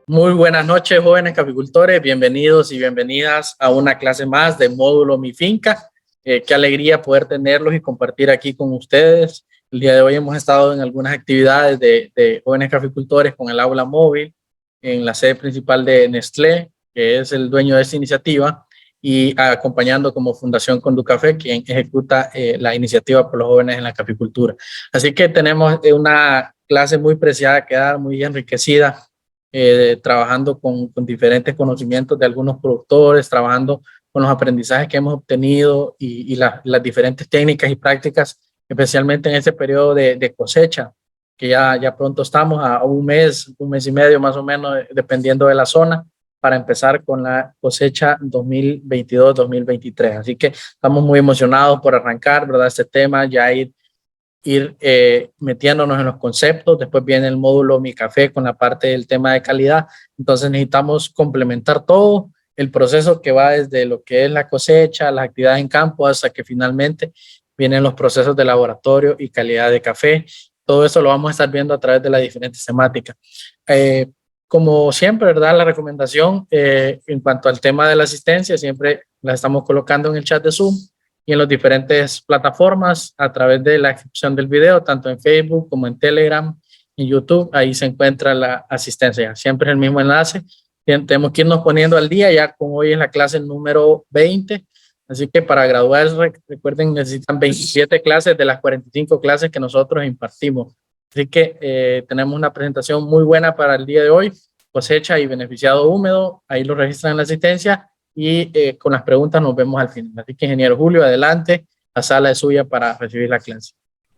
Muy buenas noches, jóvenes caficultores. Bienvenidos y bienvenidas a una clase más del módulo Mi Finca. Qué alegría poder tenerlos y compartir aquí con ustedes. El día de hoy hemos estado en algunas actividades de jóvenes caficultores con el aula móvil en la sede principal de Nestlé, que es el dueño de esta iniciativa, y acompañando como Fundación Conducafé, quien ejecuta la iniciativa por los jóvenes en la caficultura. Así que tenemos una clase muy preciada que dar, muy enriquecida, trabajando con diferentes conocimientos de algunos productores, trabajando con los aprendizajes que hemos obtenido y las diferentes técnicas y prácticas, especialmente en este periodo de cosecha, que ya pronto estamos a un mes y medio más o menos, dependiendo de la zona, para empezar con la cosecha 2022-2023. Así que estamos muy emocionados por arrancar, ¿verdad? Este tema, ya ir metiéndonos en los conceptos. Después viene el módulo Mi Café con la parte del tema de calidad. Entonces necesitamos complementar todo el proceso que va desde lo que es la cosecha, las actividades en campo, hasta que finalmente vienen los procesos de laboratorio y calidad de café. Todo eso lo vamos a estar viendo a través de las diferentes temáticas. Como siempre, ¿verdad? La recomendación en cuanto al tema de la asistencia, siempre la estamos colocando en el chat de Zoom y en las diferentes plataformas a través de la descripción del video, tanto en Facebook como en Telegram, en YouTube. Ahí se encuentra la asistencia. Siempre es el mismo enlace. Tenemos que irnos poniendo al día. Ya con hoy es la clase número 20. Así que para graduarse, recuerden, necesitan 27 clases de las 45 clases que nosotros impartimos. Así que tenemos una presentación muy buena para el día de hoy. Cosecha y beneficiado húmedo. Ahí lo registran en la asistencia. Y con las preguntas nos vemos al final. Así que, ingeniero Julio, adelante, la sala es suya para recibir la clase.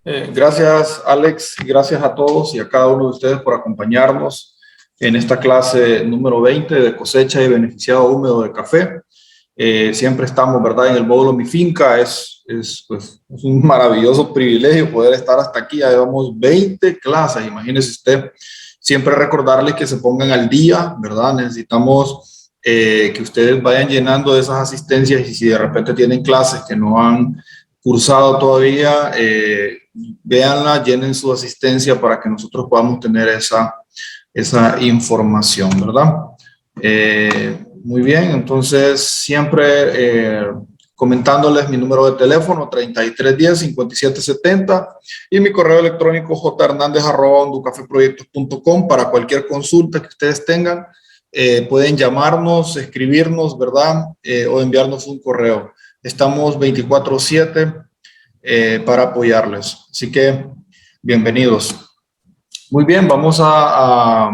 Gracias, Alex, y gracias a todos y a cada uno de ustedes por acompañarnos en esta clase número 20 de cosecha y beneficiado húmedo de café. Siempre estamos, ¿verdad?, en el módulo Mi Finca. Es un maravilloso privilegio poder estar hasta aquí. Ya llevamos 20 clases, imagínese usted. Siempre recordarles que se pongan al día, ¿verdad? Necesitamos que ustedes vayan llenando de esas asistencias, y si de repente tienen clases que no han cursado todavía, véanla, llenen su asistencia para que nosotros podamos tener esa información, ¿verdad? Muy bien, entonces siempre comentándoles mi número de teléfono 3310-5770 y mi correo electrónico jhernandez@honducafeproyectos.com. Para cualquier consulta que ustedes tengan, pueden llamarnos, escribirnos, ¿verdad? O enviarnos un correo. Estamos 24/7 para apoyarles. Así que, bienvenidos. Muy bien, vamos a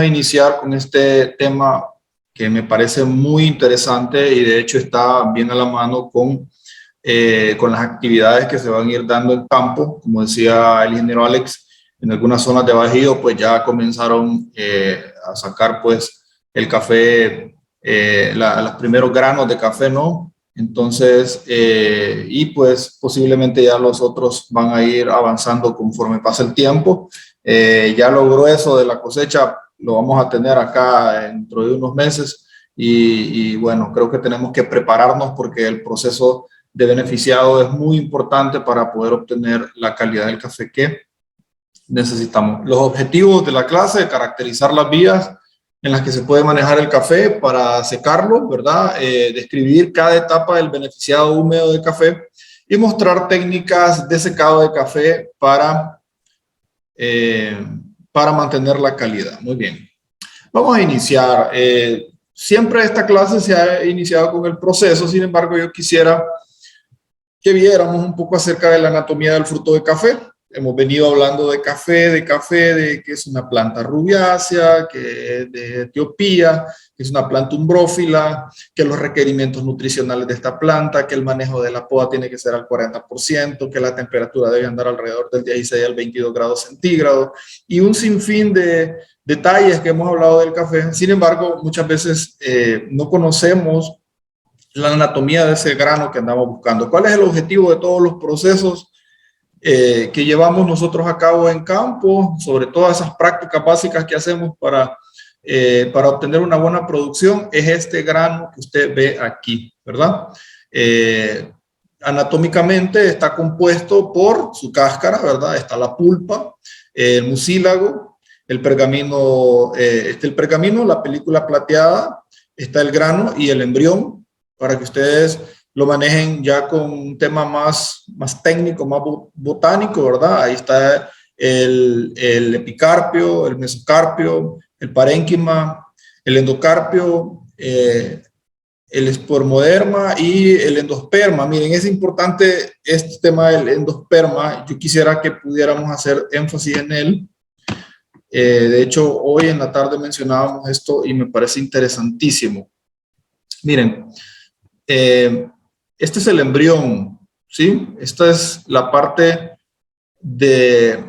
iniciar con este tema que me parece muy interesante y de hecho está bien a la mano con las actividades que se van a ir dando en campo. Como decía el ingeniero Alex, en algunas zonas de Bajío pues ya comenzaron a sacar pues el café, los primeros granos de café, ¿no? Entonces, y pues posiblemente ya los otros van a ir avanzando conforme pasa el tiempo. Ya lo grueso de la cosecha lo vamos a tener acá dentro de unos meses y bueno, creo que tenemos que prepararnos porque el proceso de beneficiado es muy importante para poder obtener la calidad del café que necesitamos. Los objetivos de la clase: caracterizar las vías en las que se puede manejar el café para secarlo, ¿verdad? Describir cada etapa del beneficiado húmedo de café y mostrar técnicas de secado de café para mantener la calidad. Muy bien. Vamos a iniciar. Siempre esta clase se ha iniciado con el proceso, sin embargo, yo quisiera que viéramos un poco acerca de la anatomía del fruto de café. Hemos venido hablando de café, de que es una planta rubiácea, que es de Etiopía, que es una planta umbrófila, que los requerimientos nutricionales de esta planta, que el manejo de la poda tiene que ser al 40%, que la temperatura debe andar alrededor del 16 al 22 grados centígrados, y un sinfín de detalles que hemos hablado del café. Sin embargo, muchas veces no conocemos la anatomía de ese grano que andamos buscando. ¿Cuál es el objetivo de todos los procesos que llevamos nosotros a cabo en campo, sobre todas esas prácticas básicas que hacemos para obtener una buena producción? Es este grano que usted ve aquí, ¿verdad? Anatómicamente está compuesto por su cáscara, ¿verdad? Está la pulpa, el mucílago, el pergamino, el pergamino, la película plateada, está el grano y el embrión, para que ustedes lo manejen ya con un tema más técnico, más botánico, ¿verdad? Ahí está el epicarpio, el mesocarpio, el parénquima, el endocarpio, el espormoderma y el endosperma. Miren, es importante este tema del endosperma. Yo quisiera que pudiéramos hacer énfasis en él. De hecho, hoy en la tarde mencionábamos esto y me parece interesantísimo. Miren, este es el embrión, ¿sí? Esta es la parte de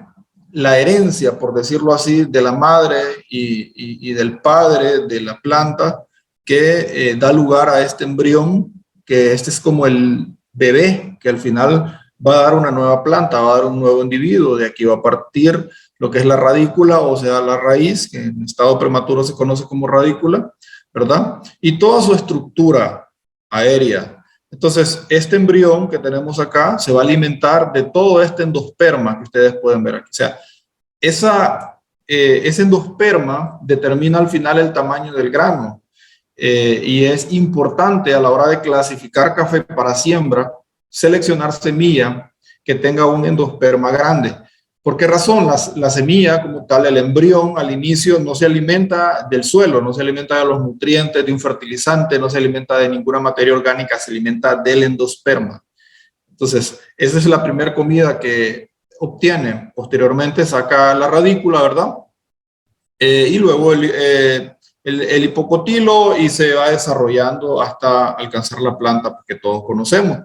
la herencia, por decirlo así, de la madre y del padre de la planta que da lugar a este embrión, que este es como el bebé que al final va a dar una nueva planta, va a dar un nuevo individuo. De aquí va a partir lo que es la radícula, o sea, la raíz, que en estado prematuro se conoce como radícula, ¿verdad? Y toda su estructura aérea. Entonces, este embrión que tenemos acá se va a alimentar de todo este endosperma que ustedes pueden ver aquí. O sea, ese endosperma determina al final el tamaño del grano. Y es importante a la hora de clasificar café para siembra, seleccionar semilla que tenga un endosperma grande. ¿Por qué razón? La semilla como tal, el embrión al inicio no se alimenta del suelo, no se alimenta de los nutrientes, de un fertilizante, no se alimenta de ninguna materia orgánica, se alimenta del endosperma. Entonces, esa es la primera comida que obtiene. Posteriormente saca la radícula, ¿verdad? Y luego el hipocotilo y se va desarrollando hasta alcanzar la planta que todos conocemos.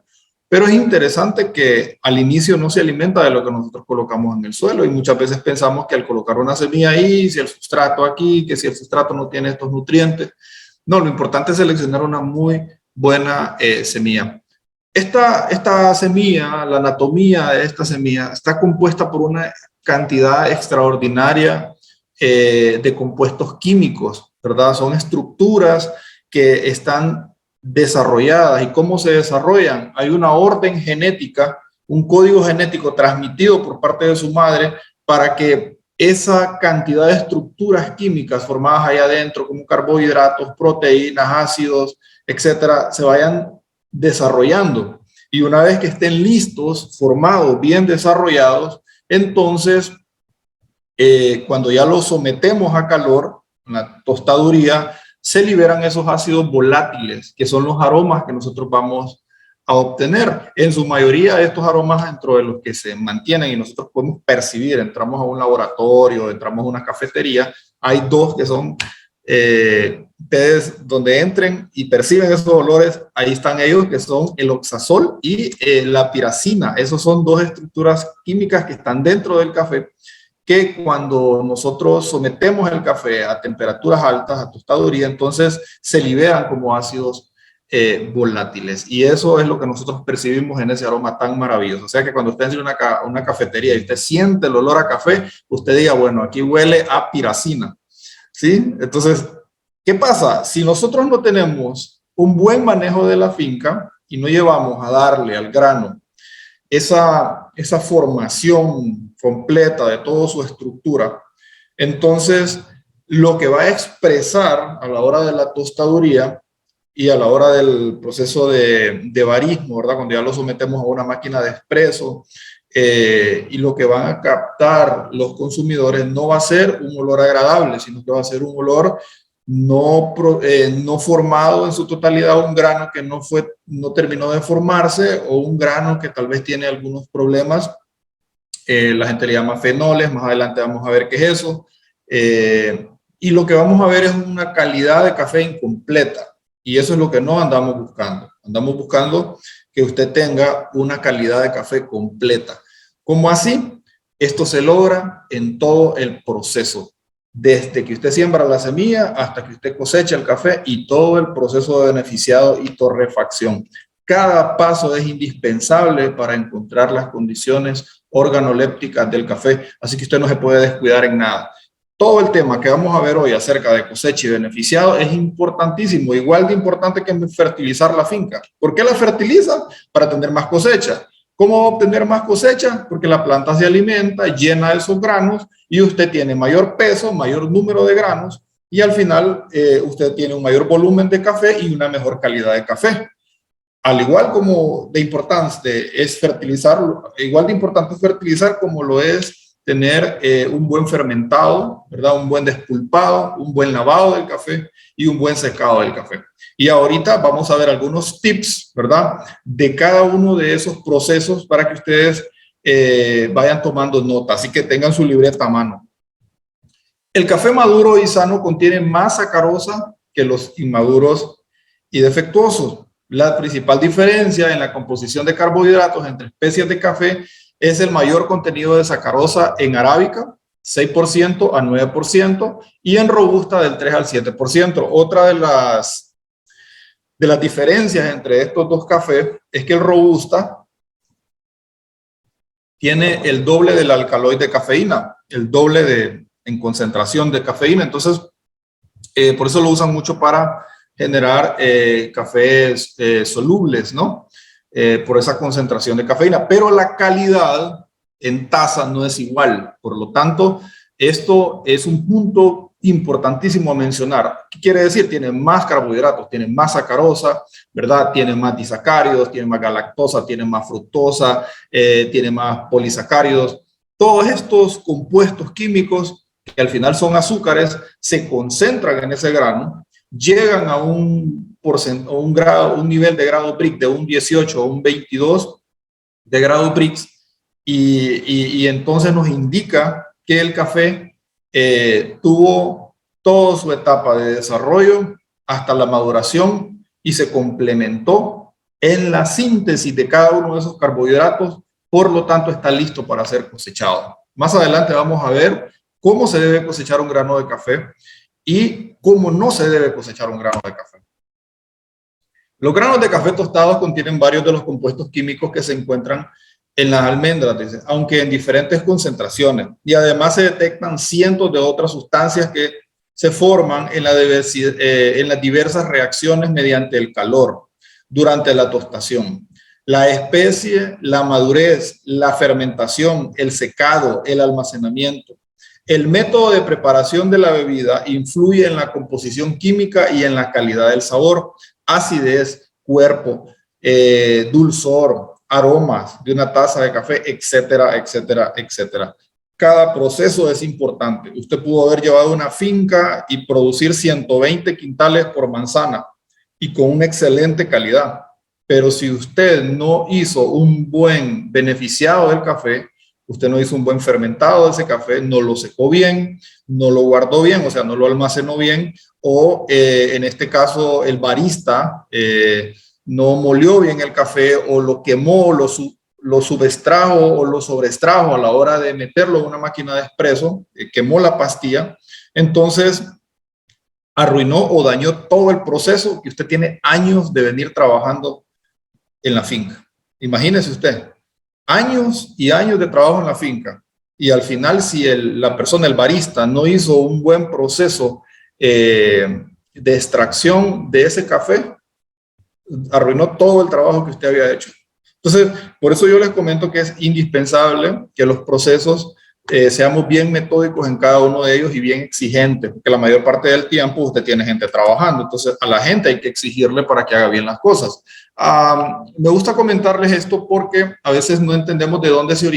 Pero es interesante que al inicio no se alimenta de lo que nosotros colocamos en el suelo y muchas veces pensamos que al colocar una semilla ahí, si el sustrato aquí, que si el sustrato no tiene estos nutrientes. No, lo importante es seleccionar una muy buena semilla. Esta semilla, la anatomía de esta semilla está compuesta por una cantidad extraordinaria de compuestos químicos, ¿verdad? Son estructuras que están desarrolladas. ¿Y cómo se desarrollan? Hay una orden genética, un código genético transmitido por parte de su madre para que esa cantidad de estructuras químicas formadas ahí adentro, como carbohidratos, proteínas, ácidos, etcétera, se vayan desarrollando. Y una vez que estén listos, formados, bien desarrollados, entonces, cuando ya los sometemos a calor, en la tostaduría, se liberan esos ácidos volátiles, que son los aromas que nosotros vamos a obtener. En su mayoría, estos aromas, dentro de los que se mantienen y nosotros podemos percibir, entramos a un laboratorio, entramos a una cafetería, hay dos que son, ustedes donde entren y perciben esos olores, ahí están ellos, que son el oxazol y la piracina. Esos son dos estructuras químicas que están dentro del café, que cuando nosotros sometemos el café a temperaturas altas, a tostaduría, entonces se liberan como ácidos volátiles. Y eso es lo que nosotros percibimos en ese aroma tan maravilloso. O sea que cuando usted entra a una cafetería y usted siente el olor a café, usted diga, bueno, aquí huele a piracina. ¿Sí? Entonces, ¿qué pasa? Si nosotros no tenemos un buen manejo de la finca y no llevamos a darle al grano esa formación completa de toda su estructura, entonces lo que va a expresar a la hora de la tostaduría y a la hora del proceso de barismo, ¿verdad? Cuando ya lo sometemos a una máquina de expreso, y lo que van a captar los consumidores no va a ser un olor agradable, sino que va a ser un olor no formado en su totalidad, un grano que no terminó de formarse, o un grano que tal vez tiene algunos problemas. La gente le llama fenoles, más adelante vamos a ver qué es eso. Y lo que vamos a ver es una calidad de café incompleta. Y eso es lo que no andamos buscando. Andamos buscando que usted tenga una calidad de café completa. ¿Cómo así? Esto se logra en todo el proceso. Desde que usted siembra la semilla hasta que usted cosecha el café y todo el proceso de beneficiado y torrefacción. Cada paso es indispensable para encontrar las condiciones organolépticas del café, así que usted no se puede descuidar en nada. Todo el tema que vamos a ver hoy acerca de cosecha y beneficiado es importantísimo, igual de importante que fertilizar la finca. ¿Por qué la fertilizan? Para tener más cosecha. ¿Cómo obtener más cosecha? Porque la planta se alimenta, llena de esos granos y usted tiene mayor peso, mayor número de granos y al final usted tiene un mayor volumen de café y una mejor calidad de café. Al igual como de importante es fertilizar, igual de importante es fertilizar como lo es tener un buen fermentado, ¿verdad? Un buen despulpado, un buen lavado del café y un buen secado del café. Y ahorita vamos a ver algunos tips, ¿verdad? De cada uno de esos procesos para que ustedes vayan tomando nota, así que tengan su libreta a mano. El café maduro y sano contiene más sacarosa que los inmaduros y defectuosos. La principal diferencia en la composición de carbohidratos entre especies de café es el mayor contenido de sacarosa en arábica, 6% a 9%, y en robusta del 3 al 7%. Otra de las diferencias entre estos dos cafés es que el robusta tiene el doble del alcaloide de cafeína, el doble en concentración de cafeína. Entonces, por eso lo usan mucho para generar cafés solubles, ¿no? Por esa concentración de cafeína, pero la calidad en taza no es igual. Por lo tanto, esto es un punto importantísimo a mencionar. ¿Qué quiere decir? Tiene más carbohidratos, tiene más sacarosa, ¿verdad? Tiene más disacáridos, tiene más galactosa, tiene más fructosa, tiene más polisacáridos. Todos estos compuestos químicos, que al final son azúcares, se concentran en ese grano, llegan a un nivel de grado Brix de un 18 o un 22 de grado Brix y entonces nos indica que el café tuvo toda su etapa de desarrollo hasta la maduración y se complementó en la síntesis de cada uno de esos carbohidratos, por lo tanto está listo para ser cosechado. Más adelante vamos a ver cómo se debe cosechar un grano de café y cómo no se debe cosechar un grano de café. Los granos de café tostados contienen varios de los compuestos químicos que se encuentran en las almendras, dice, aunque en diferentes concentraciones. Y además se detectan cientos de otras sustancias que se forman en las diversas reacciones mediante el calor durante la tostación. La especie, la madurez, la fermentación, el secado, el almacenamiento. El método de preparación de la bebida influye en la composición química y en la calidad del sabor, acidez, cuerpo, dulzor, aromas de una taza de café, etcétera, etcétera, etcétera. Cada proceso es importante. Usted pudo haber llevado una finca y producir 120 quintales por manzana y con una excelente calidad. Pero si usted no hizo un buen beneficiado del café, usted no hizo un buen fermentado de ese café, no lo secó bien, no lo guardó bien, o sea, no lo almacenó bien, o en este caso el barista no molió bien el café o lo quemó, lo subextrajo o lo sobreextrajo a la hora de meterlo en una máquina de expreso, quemó la pastilla, entonces arruinó o dañó todo el proceso que usted tiene años de venir trabajando en la finca. Imagínese usted. Años y años de trabajo en la finca y al final si la persona, el barista, no hizo un buen proceso de extracción de ese café, arruinó todo el trabajo que usted había hecho. Entonces, por eso yo les comento que es indispensable que los procesos seamos bien metódicos en cada uno de ellos y bien exigentes, porque la mayor parte del tiempo usted tiene gente trabajando, entonces a la gente hay que exigirle para que haga bien las cosas. Me gusta comentarles esto porque a veces no entendemos de dónde se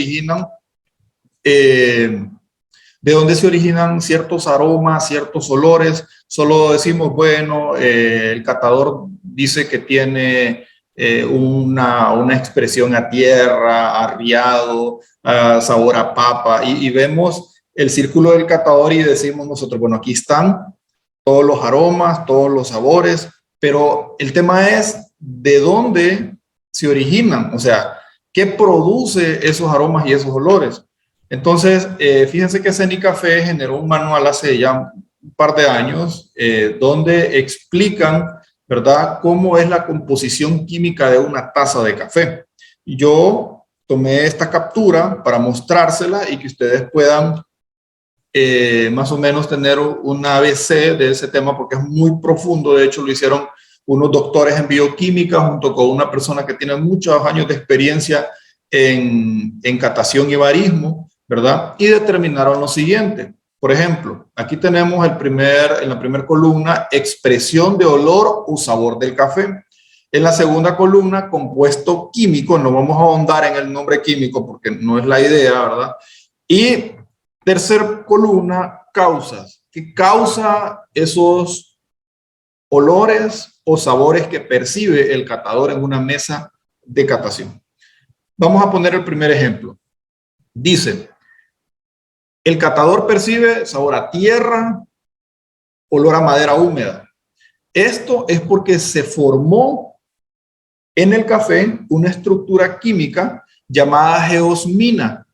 originan ciertos aromas, ciertos olores. Solo decimos, bueno, el catador dice que tiene una expresión a tierra, arriado, sabor a papa, y vemos el círculo del catador y decimos nosotros, bueno, aquí están todos los aromas, todos los sabores, pero el tema es de dónde se originan, o sea, qué produce esos aromas y esos olores. Entonces, fíjense que Cenicafé generó un manual hace ya un par de años donde explican, ¿verdad?, cómo es la composición química de una taza de café. Y yo tomé esta captura para mostrársela y que ustedes puedan más o menos tener un ABC de ese tema porque es muy profundo. De hecho, lo hicieron unos doctores en bioquímica junto con una persona que tiene muchos años de experiencia en catación y barismo, ¿verdad? Y determinaron lo siguiente. Por ejemplo, aquí tenemos en la primera columna, expresión de olor o sabor del café. En la segunda columna, compuesto químico, no vamos a ahondar en el nombre químico porque no es la idea, ¿verdad? Y tercera columna, causas. ¿Qué causa esos olores o sabores que percibe el catador en una mesa de catación? Vamos a poner el primer ejemplo. Dice, el catador percibe sabor a tierra, olor a madera húmeda. Esto es porque se formó en el café una estructura química llamada geosmina.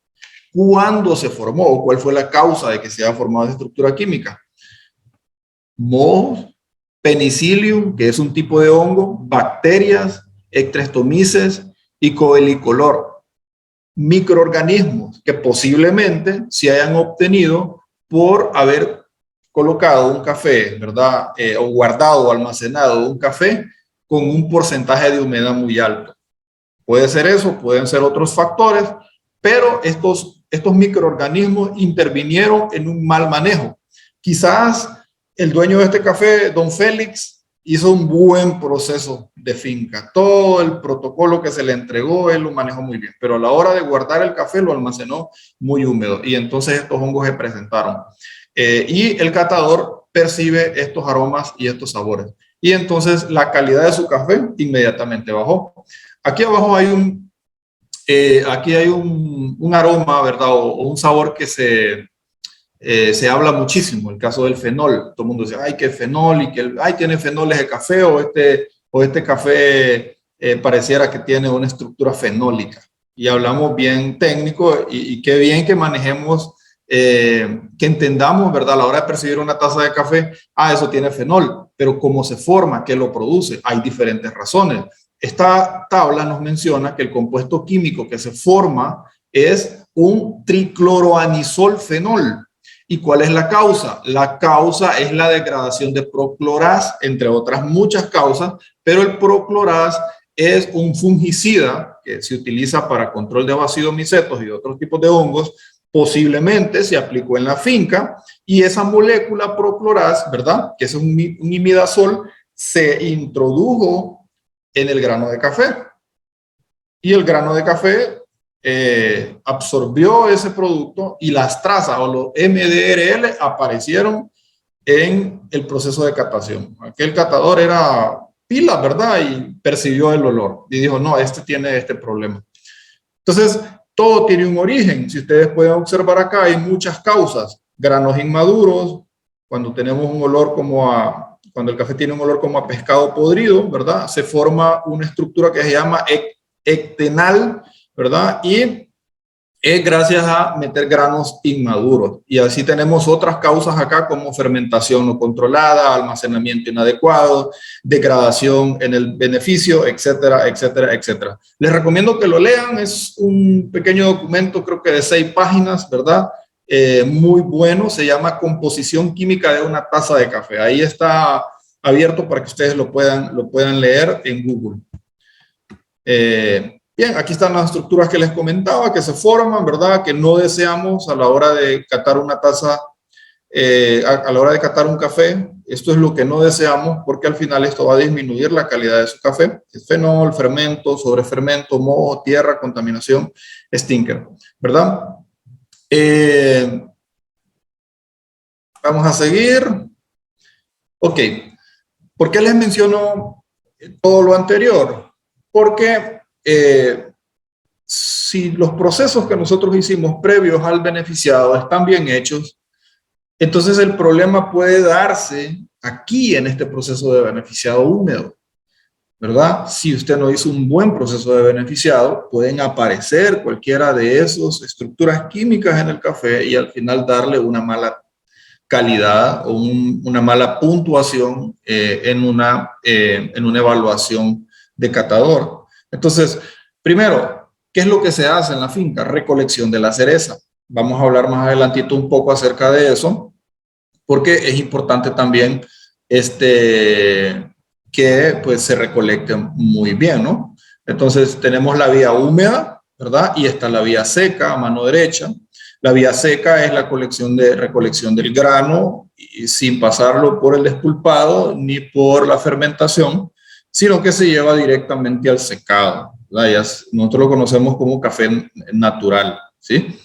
¿Cuándo se formó o cuál fue la causa de que se haya formado esa estructura química? Mohos, penicillium, que es un tipo de hongo, bacterias, ectrestomices y coelicolor. Microorganismos que posiblemente se hayan obtenido por haber colocado un café, ¿verdad? O guardado o almacenado un café con un porcentaje de humedad muy alto. Puede ser eso, pueden ser otros factores, pero estos microorganismos intervinieron en un mal manejo. Quizás el dueño de este café, don Félix, hizo un buen proceso de finca. Todo el protocolo que se le entregó, él lo manejó muy bien, pero a la hora de guardar el café lo almacenó muy húmedo y entonces estos hongos se presentaron. Y el catador percibe estos aromas y estos sabores. Y entonces la calidad de su café inmediatamente bajó. Aquí abajo hay un aroma, ¿verdad? O un sabor que se habla muchísimo, el caso del fenol. Todo el mundo dice, ay, que fenol, y que tiene fenoles de café, o este café pareciera que tiene una estructura fenólica. Y hablamos bien técnico, y qué bien que manejemos, que entendamos, ¿verdad? A la hora de percibir una taza de café, eso tiene fenol, pero cómo se forma, qué lo produce, hay diferentes razones. Esta tabla nos menciona que el compuesto químico que se forma es un tricloroanisolfenol. ¿Y cuál es la causa? La causa es la degradación de procloraz, entre otras muchas causas, pero el procloraz es un fungicida que se utiliza para control de bacidomicetos y otros tipos de hongos. Posiblemente se aplicó en la finca y esa molécula procloraz, ¿verdad? Que es un imidazol, se introdujo en el grano de café. Y el grano de café absorbió ese producto y las trazas o los MDRL aparecieron en el proceso de catación. Aquel catador era pila, ¿verdad? Y percibió el olor y dijo, no, este tiene este problema. Entonces, todo tiene un origen. Si ustedes pueden observar acá, hay muchas causas. Granos inmaduros, cuando tenemos un olor cuando el café tiene un olor como a pescado podrido, ¿verdad? Se forma una estructura que se llama ectenal, ¿verdad? Y es gracias a meter granos inmaduros. Y así tenemos otras causas acá como fermentación no controlada, almacenamiento inadecuado, degradación en el beneficio, etcétera, etcétera, etcétera. Les recomiendo que lo lean. Es un pequeño documento, creo que de 6 páginas, ¿verdad? Muy bueno. Se llama Composición química de una taza de café. Ahí está abierto para que ustedes lo puedan leer en Google. Bien, aquí están las estructuras que les comentaba, que se forman, ¿verdad? Que no deseamos a la hora de catar una taza, a la hora de catar un café. Esto es lo que no deseamos porque al final esto va a disminuir la calidad de su café. Es fenol, fermento, sobrefermento, moho, tierra, contaminación, stinker, ¿verdad? Vamos a seguir. Ok, ¿por qué les menciono todo lo anterior? Porque si los procesos que nosotros hicimos previos al beneficiado están bien hechos, entonces el problema puede darse aquí en este proceso de beneficiado húmedo, ¿verdad? Si usted no hizo un buen proceso de beneficiado, pueden aparecer cualquiera de esas estructuras químicas en el café y al final darle una mala calidad o una mala puntuación en una evaluación de catador. Entonces, primero, ¿qué es lo que se hace en la finca? Recolección de la cereza. Vamos a hablar más adelantito un poco acerca de eso, porque es importante también que pues se recolecte muy bien, ¿no? Entonces, tenemos la vía húmeda, ¿verdad? Y está la vía seca a mano derecha. La vía seca es la recolección del grano y sin pasarlo por el despulpado ni por la fermentación, sino que se lleva directamente al secado, ¿verdad? Nosotros lo conocemos como café natural, ¿sí?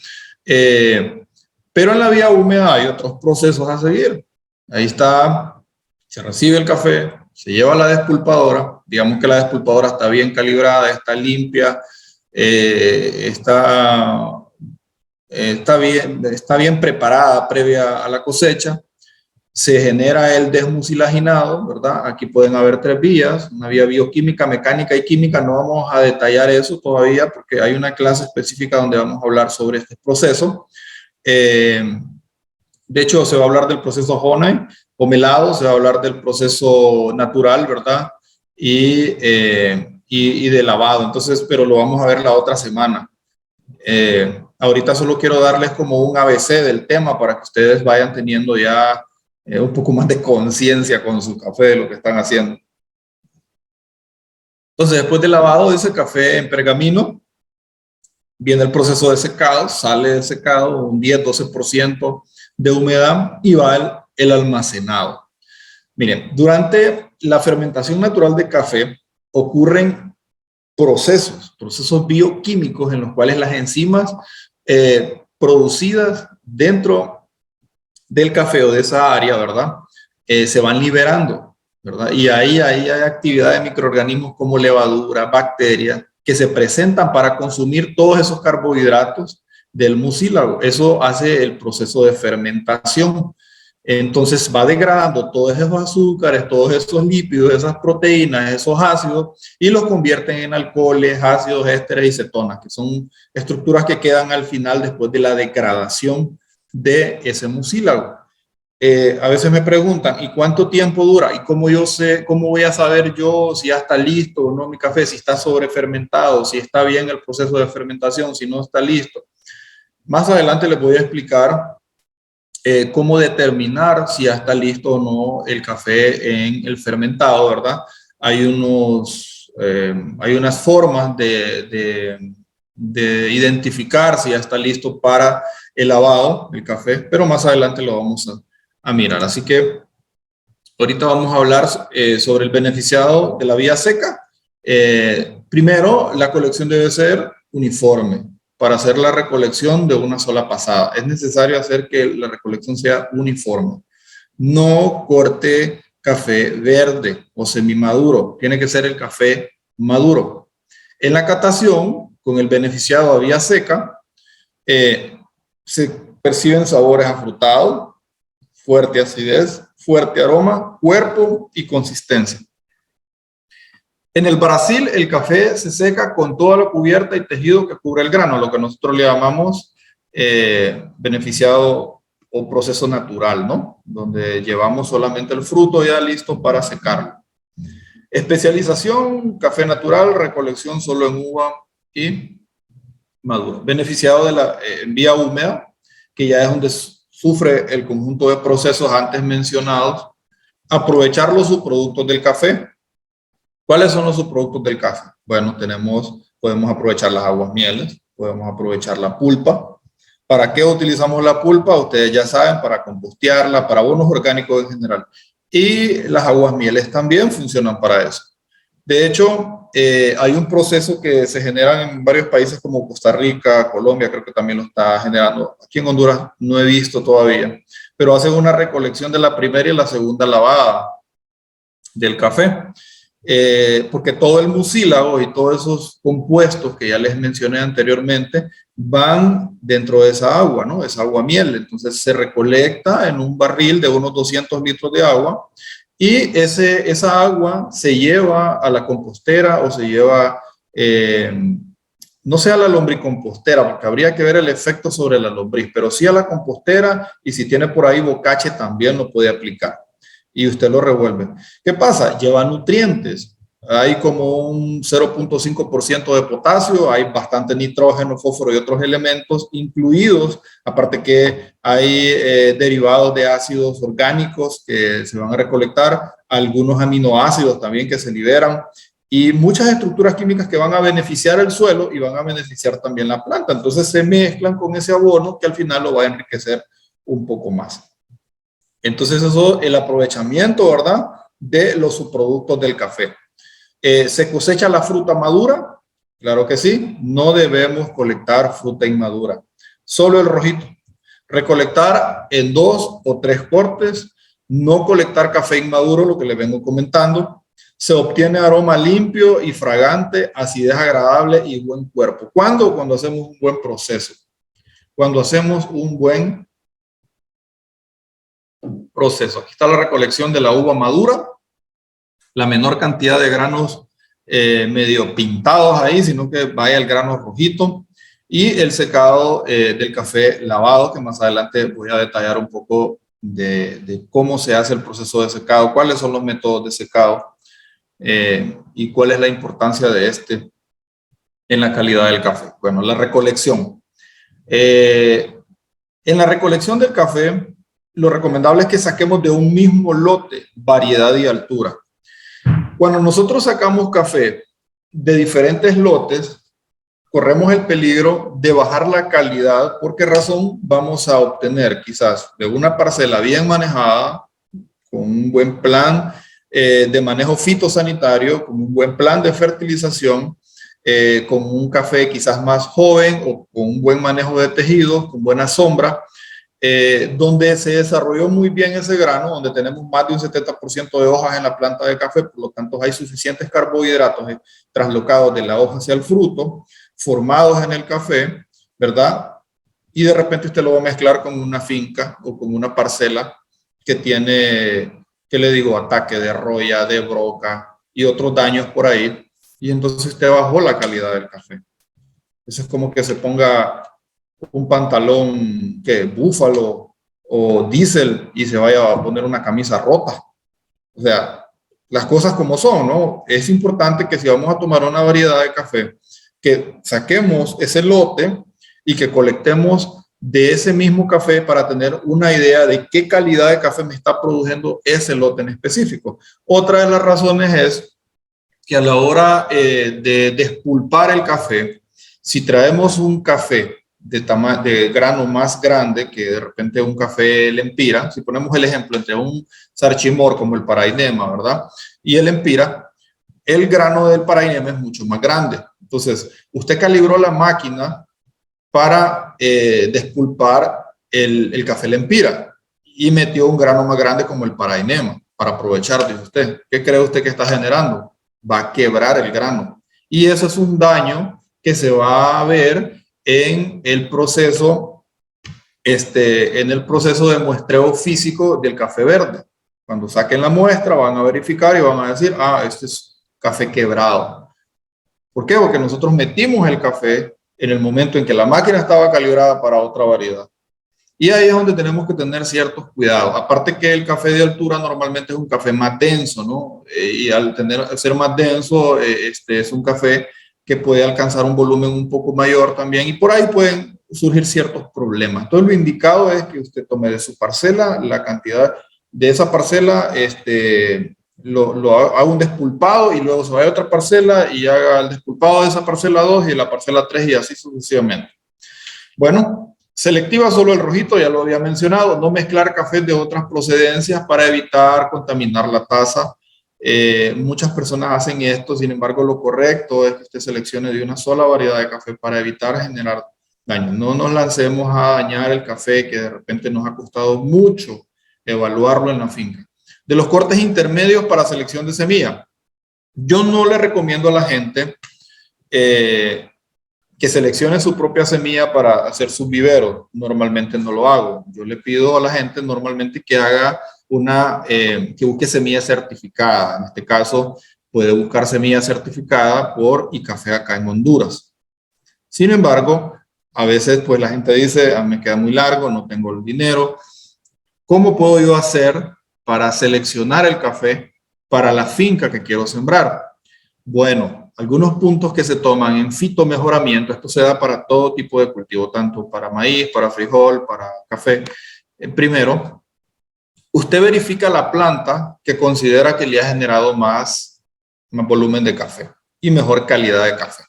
Pero en la vía húmeda hay otros procesos a seguir. Ahí está, se recibe el café, se lleva a la despulpadora, digamos que la despulpadora está bien calibrada, está limpia, está bien preparada previa a la cosecha. Se genera el desmucilaginado, ¿verdad? Aquí pueden haber tres vías, una vía bioquímica, mecánica y química. No vamos a detallar eso todavía porque hay una clase específica donde vamos a hablar sobre este proceso. De hecho, se va a hablar del proceso Honey o melado, se va a hablar del proceso natural, ¿verdad? Y de lavado. Entonces, pero lo vamos a ver la otra semana. Ahorita solo quiero darles como un ABC del tema para que ustedes vayan teniendo ya un poco más de conciencia con su café de lo que están haciendo. Entonces, después del lavado de ese café en pergamino, viene el proceso de secado, sale del secado un 10-12% de humedad y va el almacenado. Miren, durante la fermentación natural de café ocurren procesos bioquímicos en los cuales las enzimas producidas dentro del café o de esa área, ¿verdad? Se van liberando, ¿verdad? Y ahí hay actividad de microorganismos como levadura, bacterias, que se presentan para consumir todos esos carbohidratos del mucílago. Eso hace el proceso de fermentación. Entonces va degradando todos esos azúcares, todos esos lípidos, esas proteínas, esos ácidos, y los convierten en alcoholes, ácidos, ésteres y cetonas, que son estructuras que quedan al final después de la degradación de ese mucílago. A veces me preguntan, ¿y cuánto tiempo dura? ¿Y cómo voy a saber yo si ya está listo o no mi café? Si está sobrefermentado, si está bien el proceso de fermentación, si no está listo. Más adelante les voy a explicar cómo determinar si ya está listo o no el café en el fermentado, ¿verdad? Hay unas formas de identificar si ya está listo para el lavado del café, pero más adelante lo vamos a mirar. Así que ahorita vamos a hablar sobre el beneficiado de la vía seca. Primero, la colección debe ser uniforme. Para hacer la recolección de una sola pasada, es necesario hacer que la recolección sea uniforme. No corte café verde o semimaduro, tiene que ser el café maduro. En la catación, con el beneficiado a vía seca, se perciben sabores afrutados, fuerte acidez, fuerte aroma, cuerpo y consistencia. En el Brasil, el café se seca con toda la cubierta y tejido que cubre el grano, lo que nosotros le llamamos beneficiado o proceso natural, ¿no? Donde llevamos solamente el fruto ya listo para secarlo. Especialización, café natural, recolección solo en uva y maduro. Beneficiado de la vía húmeda, que ya es donde sufre el conjunto de procesos antes mencionados. Aprovechar los subproductos del café. ¿Cuáles son los subproductos del café? Bueno, podemos aprovechar las aguas mieles, podemos aprovechar la pulpa. ¿Para qué utilizamos la pulpa? Ustedes ya saben, para compostearla, para abonos orgánicos en general. Y las aguas mieles también funcionan para eso. De hecho, hay un proceso que se genera en varios países como Costa Rica, Colombia, creo que también lo está generando. Aquí en Honduras no he visto todavía, pero hacen una recolección de la primera y la segunda lavada del café. Porque todo el mucílago y todos esos compuestos que ya les mencioné anteriormente van dentro de esa agua, ¿no? Esa agua miel. Entonces se recolecta en un barril de unos 200 litros de agua y esa agua se lleva a la compostera o se lleva, no sea a la lombricompostera, porque habría que ver el efecto sobre la lombriz, pero sí a la compostera, y si tiene por ahí bocache también lo puede aplicar. Y usted lo revuelve. ¿Qué pasa? Lleva nutrientes. Hay como un 0.5% de potasio, hay bastante nitrógeno, fósforo y otros elementos incluidos, aparte que hay derivados de ácidos orgánicos que se van a recolectar, algunos aminoácidos también que se liberan, y muchas estructuras químicas que van a beneficiar el suelo y van a beneficiar también la planta. Entonces se mezclan con ese abono que al final lo va a enriquecer un poco más. Entonces eso, el aprovechamiento, ¿verdad?, de los subproductos del café. ¿Se cosecha la fruta madura? Claro que sí. No debemos colectar fruta inmadura, solo el rojito. Recolectar en 2 o 3 cortes, no colectar café inmaduro, lo que les vengo comentando. Se obtiene aroma limpio y fragante, acidez agradable y buen cuerpo. ¿Cuándo? Cuando hacemos un buen proceso. Cuando hacemos un buen proceso. Aquí está la recolección de la uva madura. La menor cantidad de granos medio pintados ahí, sino que vaya el grano rojito. Y el secado del café lavado, que más adelante voy a detallar un poco de cómo se hace el proceso de secado, cuáles son los métodos de secado y cuál es la importancia de este en la calidad del café. Bueno, la recolección. En la recolección del café, lo recomendable es que saquemos de un mismo lote variedad y altura. Cuando nosotros sacamos café de diferentes lotes, corremos el peligro de bajar la calidad. ¿Por qué razón? Vamos a obtener quizás de una parcela bien manejada, con un buen plan de manejo fitosanitario, con un buen plan de fertilización, con un café quizás más joven o con un buen manejo de tejidos, con buena sombra, donde se desarrolló muy bien ese grano, donde tenemos más de un 70% de hojas en la planta de café, por lo tanto hay suficientes carbohidratos traslocados de la hoja hacia el fruto, formados en el café, ¿verdad? Y de repente usted lo va a mezclar con una finca o con una parcela que tiene, ¿qué le digo?, ataque de roya, de broca y otros daños por ahí, y entonces usted bajó la calidad del café. Eso es como que se ponga un pantalón que búfalo o diésel y se vaya a poner una camisa rota. O sea, las cosas como son, ¿no? Es importante que si vamos a tomar una variedad de café, que saquemos ese lote y que colectemos de ese mismo café para tener una idea de qué calidad de café me está produciendo ese lote en específico. Otra de las razones es que a la hora de despulpar el café, si traemos un café de grano más grande que de repente un café Lempira, si ponemos el ejemplo entre un Sarchimor como el Parainema, ¿verdad?, y el Lempira, el grano del Parainema es mucho más grande. Entonces, usted calibró la máquina para despulpar el café Lempira y metió un grano más grande como el Parainema para aprovechar, dice usted. ¿Qué cree usted que está generando? Va a quebrar el grano. Y eso es un daño que se va a ver en el proceso, de muestreo físico del café verde. Cuando saquen la muestra van a verificar y van a decir, ah, este es café quebrado. ¿Por qué? Porque nosotros metimos el café en el momento en que la máquina estaba calibrada para otra variedad. Y ahí es donde tenemos que tener ciertos cuidados. Aparte que el café de altura normalmente es un café más denso, ¿no? Y al ser más denso, es un café que puede alcanzar un volumen un poco mayor también, y por ahí pueden surgir ciertos problemas. Entonces lo indicado es que usted tome de su parcela la cantidad de esa parcela, haga un despulpado y luego se vaya a otra parcela y haga el despulpado de esa parcela 2 y la parcela 3 y así sucesivamente. Bueno, selectiva solo el rojito, ya lo había mencionado, no mezclar cafés de otras procedencias para evitar contaminar la taza. Muchas personas hacen esto, sin embargo lo correcto es que usted seleccione de una sola variedad de café para evitar generar daño. No nos lancemos a dañar el café que de repente nos ha costado mucho evaluarlo en la finca. De los cortes intermedios para selección de semilla, yo no le recomiendo a la gente que seleccione su propia semilla para hacer sus viveros. Normalmente no lo hago. Yo le pido a la gente normalmente que haga que busque semilla certificada. En este caso, puede buscar semilla certificada por ICAFE acá en Honduras. Sin embargo, a veces pues la gente dice, ah, me queda muy largo, no tengo el dinero. ¿Cómo puedo yo hacer para seleccionar el café para la finca que quiero sembrar? Bueno, algunos puntos que se toman en fitomejoramiento, esto se da para todo tipo de cultivo, tanto para maíz, para frijol, para café. Primero, usted verifica la planta que considera que le ha generado más más volumen de café y mejor calidad de café.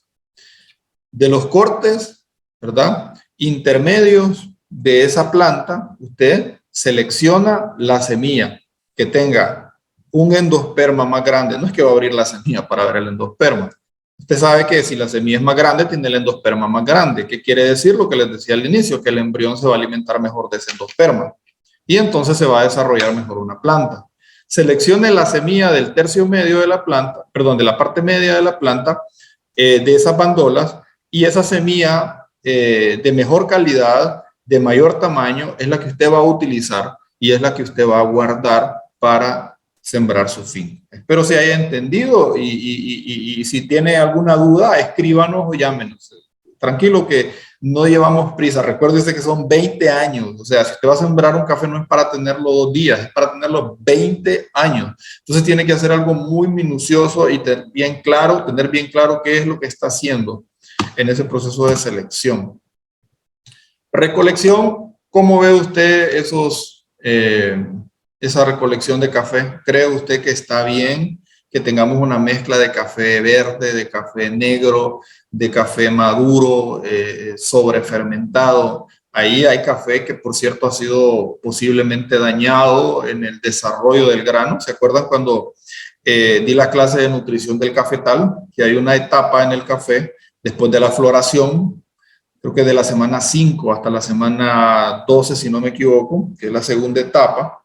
De los cortes, ¿verdad?, intermedios de esa planta, usted selecciona la semilla que tenga un endosperma más grande. No es que va a abrir la semilla para ver el endosperma. Usted sabe que si la semilla es más grande, tiene el endosperma más grande. ¿Qué quiere decir? Lo que les decía al inicio, que el embrión se va a alimentar mejor de ese endosperma. Y entonces se va a desarrollar mejor una planta. Seleccione la semilla del tercio medio de la planta, perdón, de la parte media de la planta, de esas bandolas, y esa semilla de mejor calidad, de mayor tamaño, es la que usted va a utilizar y es la que usted va a guardar para sembrar su finca. Espero se haya entendido y si tiene alguna duda, escríbanos o llámenos. Tranquilo que no llevamos prisa. Recuérdese que son 20 años. O sea, si usted va a sembrar un café no es para tenerlo 2 días, es para tenerlo 20 años. Entonces tiene que hacer algo muy minucioso y tener bien claro qué es lo que está haciendo en ese proceso de selección. Recolección, ¿cómo ve usted esa recolección de café? ¿Cree usted que está bien que tengamos una mezcla de café verde, de café negro, de café maduro, sobrefermentado? Ahí hay café que, por cierto, ha sido posiblemente dañado en el desarrollo del grano. ¿Se acuerdan cuando di la clase de nutrición del cafetal? Que hay una etapa en el café después de la floración, creo que de la semana 5 hasta la semana 12, si no me equivoco, que es la segunda etapa.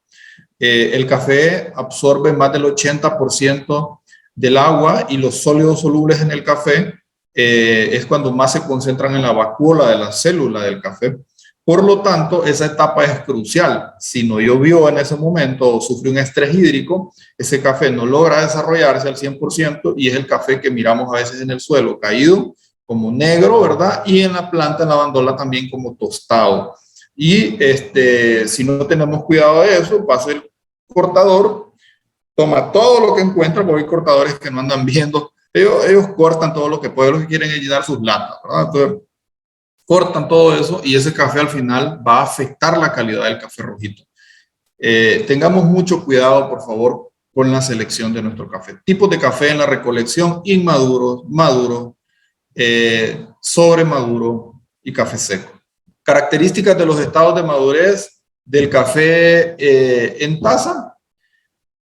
El café absorbe más del 80% del agua y los sólidos solubles en el café es cuando más se concentran en la vacuola de la célula del café. Por lo tanto, esa etapa es crucial. Si no llovió en ese momento o sufrió un estrés hídrico, ese café no logra desarrollarse al 100% y es el café que miramos a veces en el suelo caído como negro, ¿verdad? Y en la planta, en la bandola, también como tostado. Y si no tenemos cuidado de eso, pasa el cortador, toma todo lo que encuentra, porque hay cortadores que no andan viendo, ellos cortan todo lo que pueden, lo que quieren es llenar sus latas, ¿verdad? Entonces, cortan todo eso y ese café al final va a afectar la calidad del café rojito. Tengamos mucho cuidado, por favor, con la selección de nuestro café. Tipos de café en la recolección: inmaduros, maduros, sobremaduro y café seco. Características de los estados de madurez del café en taza.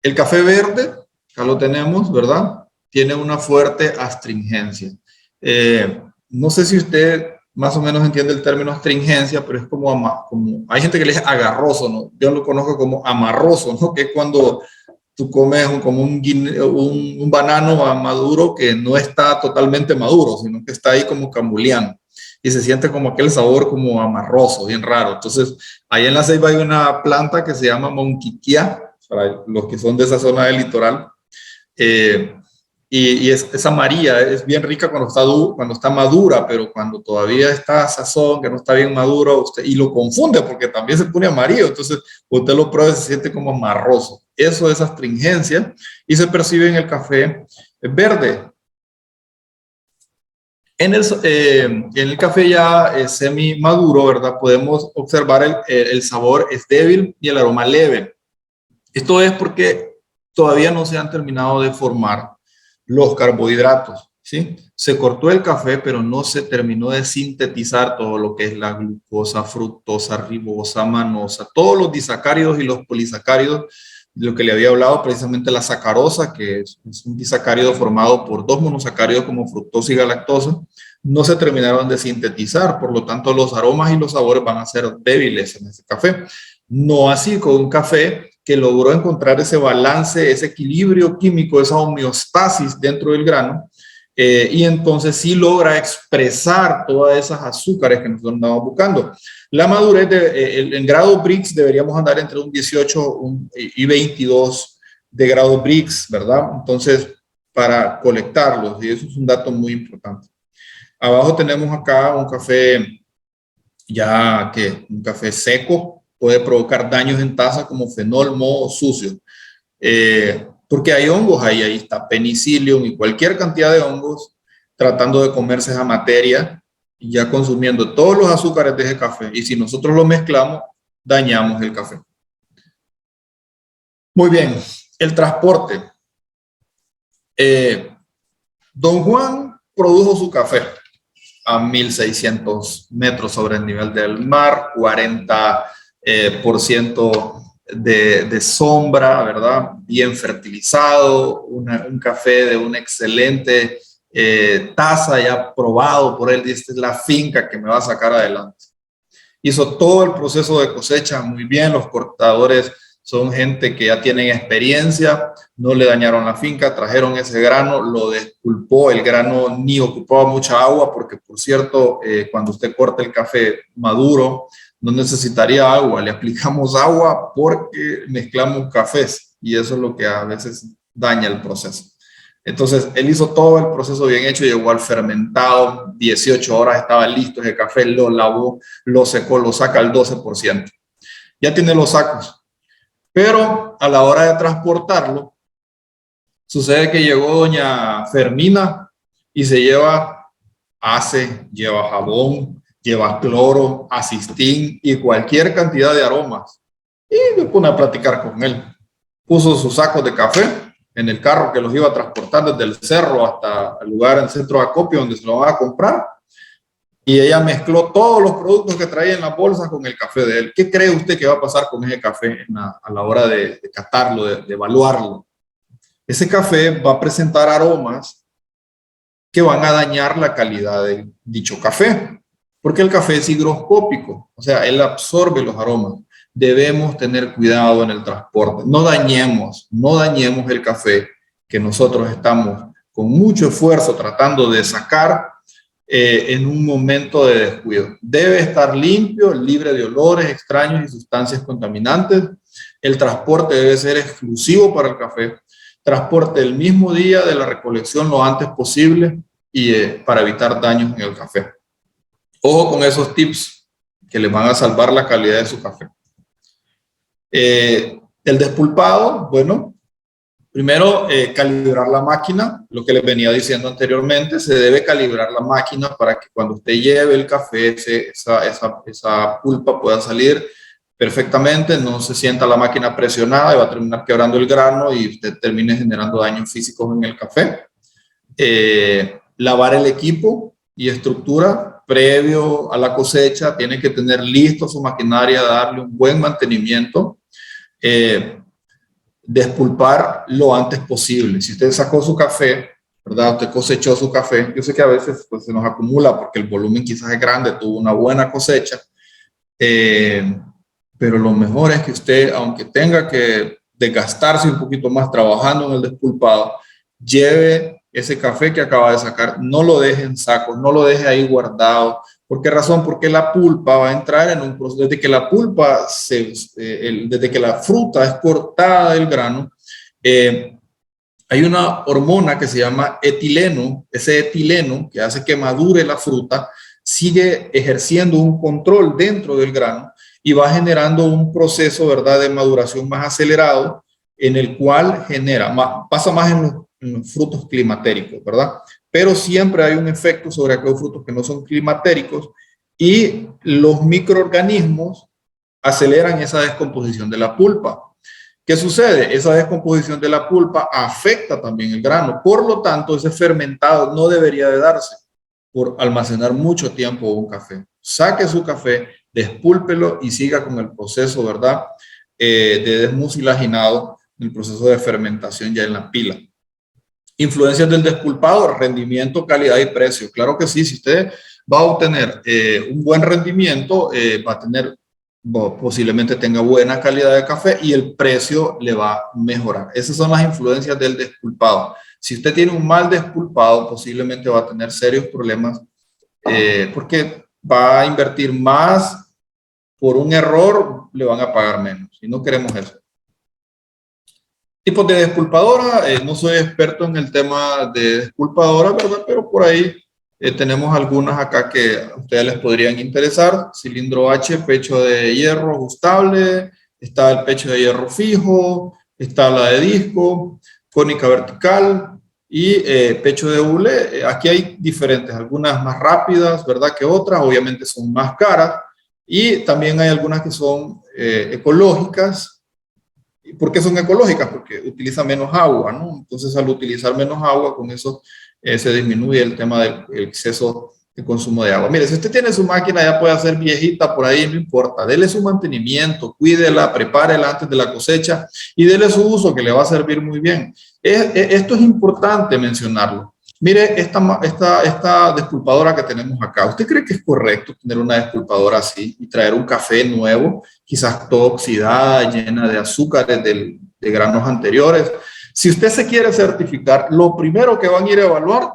El café verde, acá lo tenemos, ¿verdad? Tiene una fuerte astringencia. No sé si usted más o menos entiende el término astringencia, pero es como hay gente que le dice agarroso, ¿no? Yo lo conozco como amarroso, ¿no? Que es cuando tú comes como un banano maduro que no está totalmente maduro, sino que está ahí como cambuleando y se siente como aquel sabor como amarroso, bien raro. Entonces, ahí en La Ceiba hay una planta que se llama monquiquia, para los que son de esa zona del litoral, y es amarilla, es bien rica cuando está madura, pero cuando todavía está a sazón, que no está bien maduro, y lo confunde porque también se pone amarillo, entonces usted lo prueba y se siente como amarroso. Eso es astringencia y se percibe en el café verde. En el café ya semi maduro, ¿verdad? Podemos observar el sabor es débil y el aroma leve. Esto es porque todavía no se han terminado de formar los carbohidratos, ¿sí? Se cortó el café, pero no se terminó de sintetizar todo lo que es la glucosa, fructosa, ribosa, manosa, todos los disacáridos y los polisacáridos, de lo que le había hablado precisamente la sacarosa, que es un disacárido formado por 2 monosacáridos como fructosa y galactosa, no se terminaron de sintetizar, por lo tanto los aromas y los sabores van a ser débiles en ese café. No así con un café que logró encontrar ese balance, ese equilibrio químico, esa homeostasis dentro del grano, y entonces sí logra expresar todas esas azúcares que nosotros andamos buscando. La madurez, en grado Brix deberíamos andar entre un 18 y 22 de grado Brix, ¿verdad? Entonces, para colectarlos, y eso es un dato muy importante. Abajo tenemos acá un café un café seco, puede provocar daños en taza como fenol, moho, sucio. Porque hay hongos ahí está penicillium y cualquier cantidad de hongos tratando de comerse esa materia y ya consumiendo todos los azúcares de ese café. Y si nosotros lo mezclamos, dañamos el café. Muy bien, el transporte. Don Juan produjo su café a 1.600 metros sobre el nivel del mar, 40% de sombra, ¿verdad? Bien fertilizado, un café de una excelente taza ya probado por él. Esta es la finca que me va a sacar adelante. Hizo todo el proceso de cosecha muy bien, los cortadores son gente que ya tienen experiencia, no le dañaron la finca, trajeron ese grano, lo despulpó, el grano ni ocupaba mucha agua, porque por cierto, cuando usted corta el café maduro, no necesitaría agua, le aplicamos agua porque mezclamos cafés y eso es lo que a veces daña el proceso. Entonces, él hizo todo el proceso bien hecho, llegó al fermentado, 18 horas estaba listo ese café, lo lavó, lo secó, lo saca al 12%. Ya tiene los sacos. Pero a la hora de transportarlo, sucede que llegó doña Fermina y se lleva ace, lleva jabón, lleva cloro, acistín y cualquier cantidad de aromas. Y me pone a platicar con él. Puso sus sacos de café en el carro que los iba a transportar desde el cerro hasta el lugar, el centro de acopio donde se lo van a comprar. Y ella mezcló todos los productos que traía en la bolsa con el café de él. ¿Qué cree usted que va a pasar con ese café a la hora de catarlo, de evaluarlo? Ese café va a presentar aromas que van a dañar la calidad de dicho café, porque el café es higroscópico, o sea, él absorbe los aromas. Debemos tener cuidado en el transporte. No dañemos el café que nosotros estamos con mucho esfuerzo tratando de sacar en un momento de descuido. Debe estar limpio, libre de olores extraños y sustancias contaminantes. El transporte debe ser exclusivo para el café. Transporte el mismo día de la recolección lo antes posible y para evitar daños en el café. Ojo con esos tips que les van a salvar la calidad de su café. El despulpado, bueno, primero, calibrar la máquina, lo que les venía diciendo anteriormente, se debe calibrar la máquina para que cuando usted lleve el café, esa pulpa pueda salir perfectamente, no se sienta la máquina presionada y va a terminar quebrando el grano y usted termine generando daños físicos en el café. Lavar el equipo y estructura previo a la cosecha, tiene que tener listo su maquinaria, darle un buen mantenimiento. Despulpar lo antes posible. Si usted sacó su café, ¿verdad? Usted cosechó su café. Yo sé que a veces pues, se nos acumula porque el volumen quizás es grande, tuvo una buena cosecha, pero lo mejor es que usted, aunque tenga que desgastarse un poquito más trabajando en el despulpado, lleve ese café que acaba de sacar, no lo deje en sacos, no lo deje ahí guardado. ¿Por qué razón? Porque la pulpa va a entrar en un proceso, desde que la pulpa, desde que la fruta es cortada del grano, hay una hormona que se llama etileno. Ese etileno que hace que madure la fruta sigue ejerciendo un control dentro del grano y va generando un proceso, ¿verdad?, de maduración más acelerado, en el cual pasa más en los frutos climatéricos, ¿verdad? Pero siempre hay un efecto sobre aquellos frutos que no son climatéricos y los microorganismos aceleran esa descomposición de la pulpa. ¿Qué sucede? Esa descomposición de la pulpa afecta también el grano. Por lo tanto, ese fermentado no debería de darse por almacenar mucho tiempo un café. Saque su café, despúlpelo y siga con el proceso, ¿verdad?, de desmucilaginado, el proceso de fermentación ya en la pila. Influencias del despulpado: rendimiento, calidad y precio. Claro que sí, si usted va a obtener un buen rendimiento, va a tener, posiblemente tenga buena calidad de café y el precio le va a mejorar. Esas son las influencias del despulpado. Si usted tiene un mal despulpado, posiblemente va a tener serios problemas porque va a invertir más por un error, le van a pagar menos y no queremos eso. Tipos de despulpadora, no soy experto en el tema de despulpadora, ¿verdad? Pero por ahí tenemos algunas acá que a ustedes les podrían interesar. Cilindro H, pecho de hierro ajustable, está el pecho de hierro fijo, está la de disco, cónica vertical y pecho de hule. Aquí hay diferentes, algunas más rápidas, ¿verdad?, que otras, obviamente son más caras, y también hay algunas que son ecológicas, ¿Por qué son ecológicas? Porque utilizan menos agua, ¿no? Entonces, al utilizar menos agua, con eso se disminuye el tema del exceso de consumo de agua. Mire, si usted tiene su máquina, ya puede ser viejita por ahí, no importa. Dele su mantenimiento, cuídela, prepárela antes de la cosecha y dele su uso, que le va a servir muy bien. Esto es importante mencionarlo. Mire, esta despulpadora que tenemos acá, ¿usted cree que es correcto tener una despulpadora así y traer un café nuevo, quizás toda oxidada, llena de azúcares de granos anteriores? Si usted se quiere certificar, lo primero que van a ir a evaluar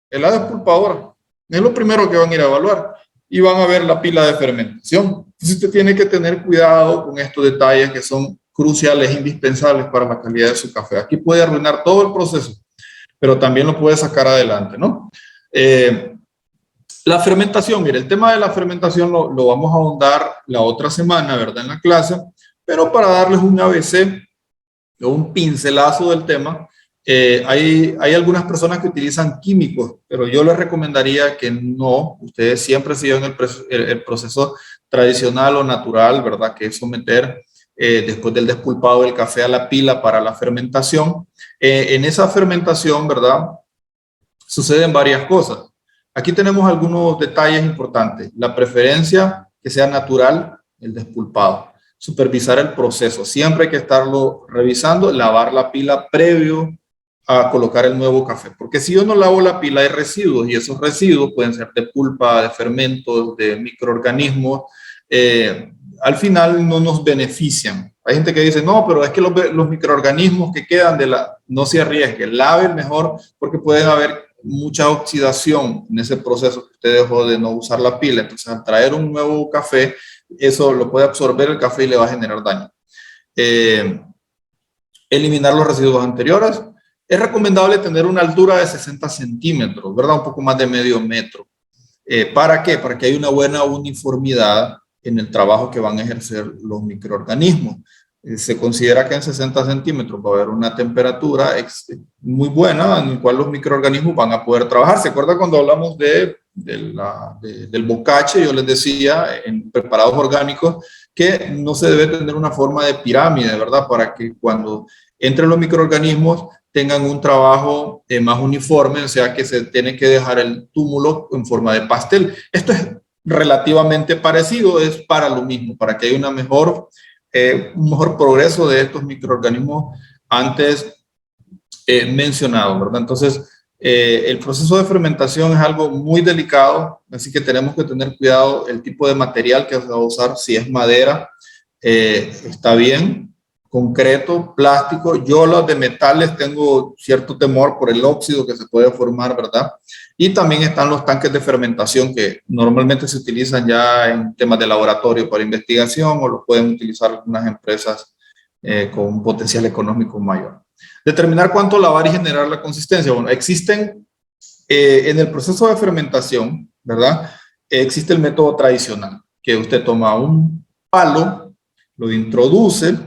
es la despulpadora. Es lo primero que van a ir a evaluar. Y van a ver la pila de fermentación. Entonces usted tiene que tener cuidado con estos detalles que son cruciales, indispensables para la calidad de su café. Aquí puede arruinar todo el proceso, pero también lo puede sacar adelante, ¿no? La fermentación, mire, el tema de la fermentación lo vamos a ahondar la otra semana, ¿verdad? En la clase, pero para darles un ABC o un pincelazo del tema, hay algunas personas que utilizan químicos, pero yo les recomendaría que no, ustedes siempre sigan el proceso tradicional o natural, ¿verdad? Que es someter después del despulpado del café a la pila para la fermentación. En esa fermentación, ¿verdad? Suceden varias cosas. Aquí tenemos algunos detalles importantes. La preferencia que sea natural, el despulpado. Supervisar el proceso. Siempre hay que estarlo revisando, lavar la pila previo a colocar el nuevo café. Porque si yo no lavo la pila hay residuos y esos residuos pueden ser de pulpa, de fermentos, de microorganismos. Al final no nos benefician. Hay gente que dice, no, pero es que los microorganismos que quedan no se arriesguen, laven mejor porque pueden haber mucha oxidación en ese proceso que usted dejó de no usar la pila. Entonces, al traer un nuevo café, eso lo puede absorber el café y le va a generar daño. Eliminar los residuos anteriores. Es recomendable tener una altura de 60 centímetros, ¿verdad? Un poco más de medio metro. ¿Para qué? Para que haya una buena uniformidad en el trabajo que van a ejercer los microorganismos. Se considera que en 60 centímetros va a haber una temperatura muy buena en la cual los microorganismos van a poder trabajar. ¿Se acuerda cuando hablamos del bocache? Yo les decía en preparados orgánicos que no se debe tener una forma de pirámide, ¿verdad? Para que cuando entren los microorganismos tengan un trabajo más uniforme, o sea que se tiene que dejar el túmulo en forma de pastel. Esto es relativamente parecido, es para lo mismo, para que haya un mejor progreso de estos microorganismos antes mencionados, ¿verdad? Entonces, el proceso de fermentación es algo muy delicado, así que tenemos que tener cuidado el tipo de material que se va a usar. Si es madera, está bien, concreto, plástico. Yo los de metales tengo cierto temor por el óxido que se puede formar, ¿verdad? Y también están los tanques de fermentación que normalmente se utilizan ya en temas de laboratorio para investigación o lo pueden utilizar algunas empresas con un potencial económico mayor. Determinar cuánto lavar y generar la consistencia. Bueno, existen en el proceso de fermentación, ¿verdad? Existe el método tradicional, que usted toma un palo, lo introduce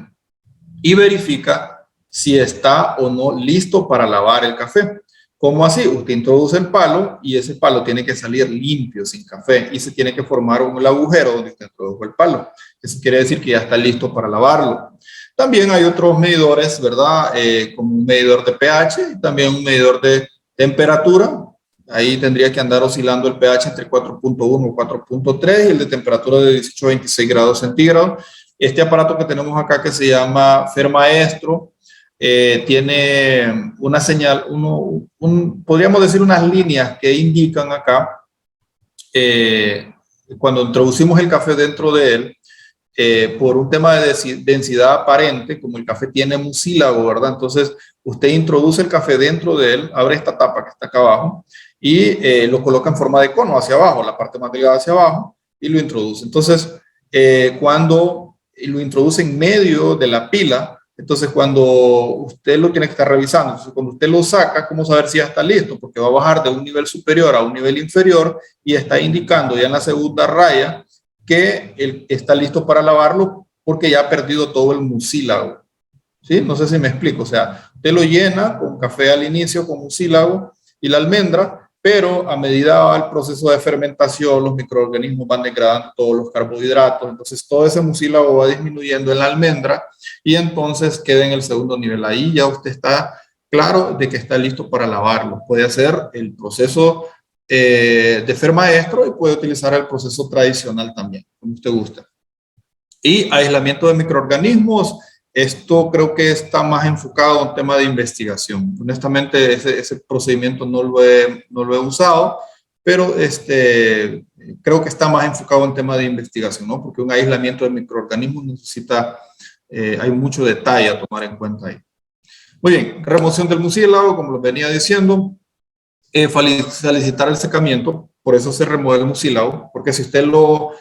y verifica si está o no listo para lavar el café. ¿Cómo así? Usted introduce el palo y ese palo tiene que salir limpio, sin café, y se tiene que formar un agujero donde usted introdujo el palo. Eso quiere decir que ya está listo para lavarlo. También hay otros medidores, ¿verdad? Como un medidor de pH y también un medidor de temperatura. Ahí tendría que andar oscilando el pH entre 4.1 y 4.3 y el de temperatura de 18 a 26 grados centígrados. Este aparato que tenemos acá que se llama Fermaestro tiene una señal, podríamos decir unas líneas que indican acá cuando introducimos el café dentro de él, por un tema de densidad aparente, como el café tiene mucílago, ¿verdad? Entonces, usted introduce el café dentro de él, abre esta tapa que está acá abajo y lo coloca en forma de cono hacia abajo, la parte más delgada hacia abajo, y lo introduce. Entonces, cuando lo introduce en medio de la pila, entonces cuando usted lo tiene que estar revisando, entonces cuando usted lo saca, ¿cómo saber si ya está listo? Porque va a bajar de un nivel superior a un nivel inferior y está indicando ya en la segunda raya que está listo para lavarlo porque ya ha perdido todo el mucílago. ¿Sí? No sé si me explico. O sea, usted lo llena con café al inicio, con mucílago y la almendra, pero a medida va el proceso de fermentación, los microorganismos van degradando todos los carbohidratos, entonces todo ese mucílago va disminuyendo en la almendra y entonces queda en el segundo nivel. Ahí ya usted está claro de que está listo para lavarlo. Puede hacer el proceso de Fermaestro y puede utilizar el proceso tradicional también, como usted guste. Y aislamiento de microorganismos, esto creo que está más enfocado en tema de investigación. Honestamente, ese procedimiento no lo he usado, pero creo que está más enfocado en tema de investigación, ¿no? Porque un aislamiento de microorganismos necesita, hay mucho detalle a tomar en cuenta ahí. Muy bien, remoción del mucílago, como lo venía diciendo, felicitar el secamiento, por eso se remueve el mucílago, porque si usted lo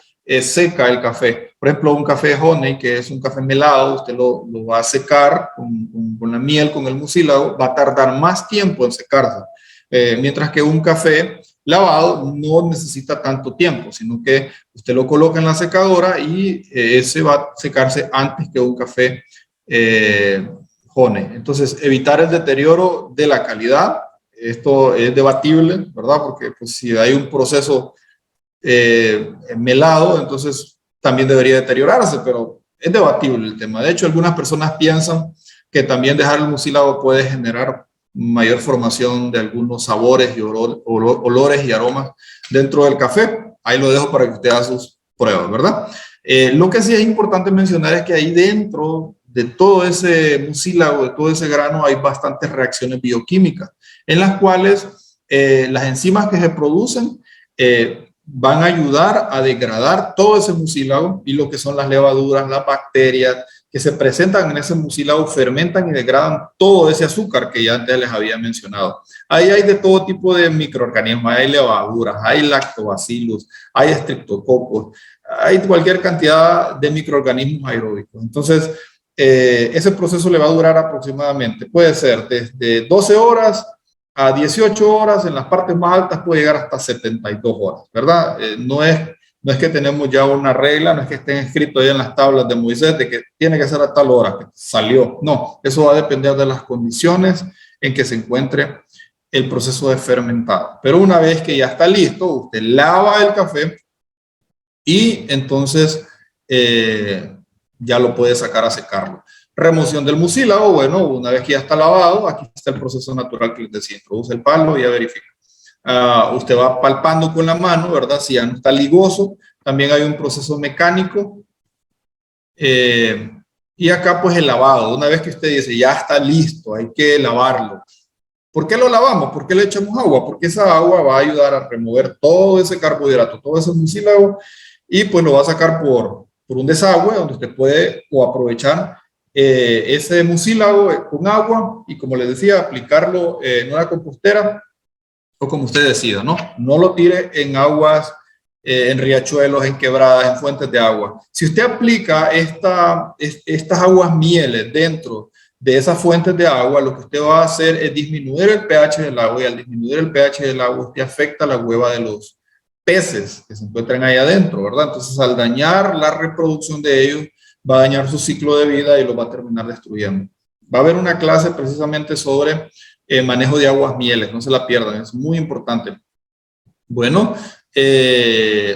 seca el café, por ejemplo, un café honey, que es un café melado, usted lo va a secar con la miel, con el mucílago, va a tardar más tiempo en secarse, mientras que un café lavado no necesita tanto tiempo, sino que usted lo coloca en la secadora y ese va a secarse antes que un café honey. Entonces, evitar el deterioro de la calidad. Esto es debatible, ¿verdad? Porque pues, si hay un proceso melado, entonces también debería deteriorarse, pero es debatible el tema. De hecho, algunas personas piensan que también dejar el mucílago puede generar mayor formación de algunos sabores y olores y aromas dentro del café. Ahí lo dejo para que usted haga sus pruebas, ¿verdad? Lo que sí es importante mencionar es que ahí dentro de todo ese mucílago, de todo ese grano, hay bastantes reacciones bioquímicas en las cuales las enzimas que se producen van a ayudar a degradar todo ese mucílago y lo que son las levaduras, las bacterias que se presentan en ese mucílago fermentan y degradan todo ese azúcar que ya antes les había mencionado. Ahí hay de todo tipo de microorganismos, hay levaduras, hay lactobacillus, hay estreptococos, hay cualquier cantidad de microorganismos aeróbicos. Entonces, ese proceso le va a durar aproximadamente, puede ser desde 12 horas a 18 horas, en las partes más altas puede llegar hasta 72 horas, ¿verdad? No es que tenemos ya una regla, no es que estén escritos ahí en las tablas de Moisés de que tiene que ser a tal hora, que salió. No, eso va a depender de las condiciones en que se encuentre el proceso de fermentado. Pero una vez que ya está listo, usted lava el café y entonces ya lo puede sacar a secarlo. Remoción del mucílago, bueno, una vez que ya está lavado, aquí está el proceso natural que les decía, introduce el palo y ya verifica. Usted va palpando con la mano, ¿verdad? Si ya no está ligoso, también hay un proceso mecánico. Y acá pues el lavado, una vez que usted dice ya está listo, hay que lavarlo. ¿Por qué lo lavamos? ¿Por qué le echamos agua? Porque esa agua va a ayudar a remover todo ese carbohidrato, todo ese mucílago y pues lo va a sacar por un desagüe donde usted puede o aprovechar ese mucílago con agua y como les decía, aplicarlo en una compostera o como usted decida, ¿no? No lo tire en aguas, en riachuelos, en quebradas, en fuentes de agua. Si usted aplica estas aguas mieles dentro de esas fuentes de agua, lo que usted va a hacer es disminuir el pH del agua y al disminuir el pH del agua, usted afecta la hueva de los peces que se encuentran ahí adentro, ¿verdad? Entonces, al dañar la reproducción de ellos, va a dañar su ciclo de vida y lo va a terminar destruyendo. Va a haber una clase precisamente sobre manejo de aguas mieles, no se la pierdan, es muy importante. Bueno,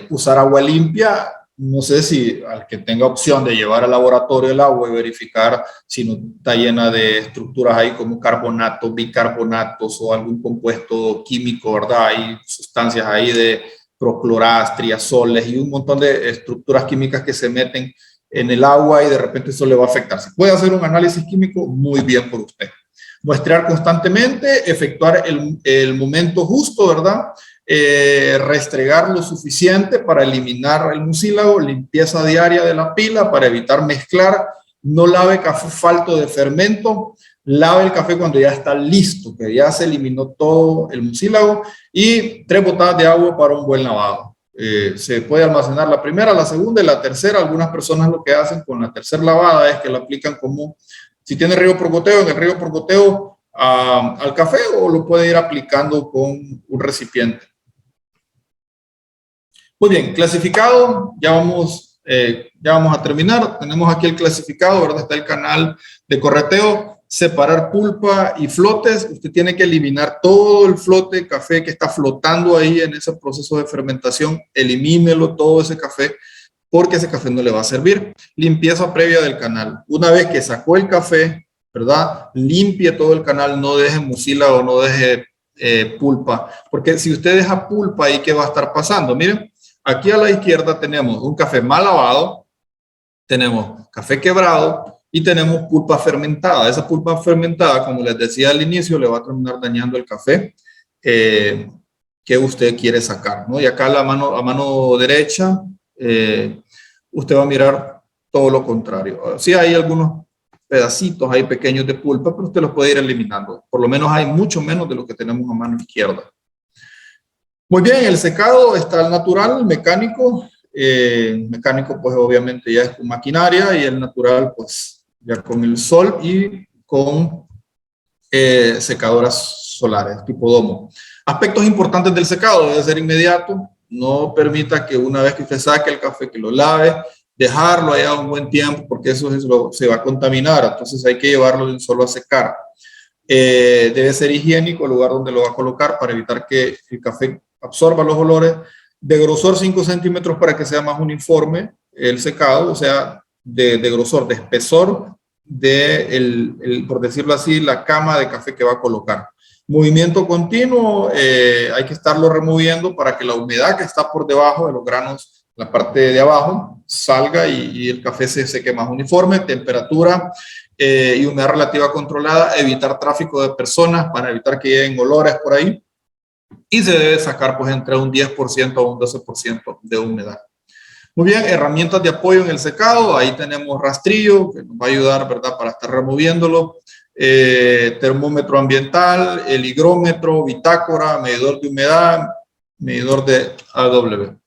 usar agua limpia, no sé si al que tenga opción de llevar al laboratorio el agua y verificar si no está llena de estructuras ahí como carbonatos, bicarbonatos o algún compuesto químico, ¿verdad? Hay sustancias ahí de procloradas, triazoles y un montón de estructuras químicas que se meten en el agua y de repente eso le va a afectar. Si puede hacer un análisis químico, muy bien por usted. Muestrear constantemente, efectuar el momento justo, ¿verdad? Restregar lo suficiente para eliminar el mucílago, limpieza diaria de la pila para evitar mezclar, no lave café falto de fermento, lave el café cuando ya está listo, que ya se eliminó todo el mucílago y 3 botadas de agua para un buen lavado. Se puede almacenar la primera, la segunda y la tercera. Algunas personas lo que hacen con la tercera lavada es que lo aplican como, si tiene riego por goteo, en el riego por goteo al café o lo puede ir aplicando con un recipiente. Muy bien, clasificado, ya vamos a terminar. Tenemos aquí el clasificado, ¿verdad? Está el canal de correteo. separar pulpa y flotes. Usted tiene que eliminar todo el flote de café que está flotando ahí en ese proceso de fermentación. Elimínelo todo ese café, porque ese café no le va a servir. Limpieza previa del canal. Una vez que sacó el café, ¿verdad? Limpie todo el canal, no deje mucílago, no deje pulpa, porque si usted deja pulpa ahí, ¿qué va a estar pasando? Miren, aquí a la izquierda tenemos un café mal lavado, tenemos café quebrado y tenemos pulpa fermentada. Esa pulpa fermentada, como les decía al inicio, le va a terminar dañando el café que usted quiere sacar, ¿no? Y acá a mano derecha, usted va a mirar todo lo contrario. Sí hay algunos pedacitos ahí pequeños de pulpa, pero usted los puede ir eliminando. Por lo menos hay mucho menos de lo que tenemos a mano izquierda. Muy bien, el secado está el natural, el mecánico. Mecánico, pues obviamente ya es con maquinaria, y el natural, pues ya con el sol y con secadoras solares tipo domo. Aspectos importantes del secado: debe ser inmediato. No permita que una vez que usted saque el café, que lo lave, dejarlo allá un buen tiempo, porque eso se va a contaminar. Entonces hay que llevarlo de un solo a secar. Debe ser higiénico el lugar donde lo va a colocar, para evitar que el café absorba los olores. De grosor 5 centímetros para que sea más uniforme el secado, o sea, de grosor, de espesor por decirlo así, la cama de café que va a colocar. Movimiento continuo, hay que estarlo removiendo para que la humedad que está por debajo de los granos, la parte de abajo, salga y el café se seque más uniforme. Temperatura y humedad relativa controlada. Evitar tráfico de personas para evitar que lleguen olores por ahí. Y se debe sacar pues entre un 10% a un 12% de humedad. Muy bien, herramientas de apoyo en el secado. Ahí tenemos rastrillo, que nos va a ayudar, ¿verdad?, para estar removiéndolo. Termómetro ambiental, el higrómetro, bitácora, medidor de humedad, medidor de AW.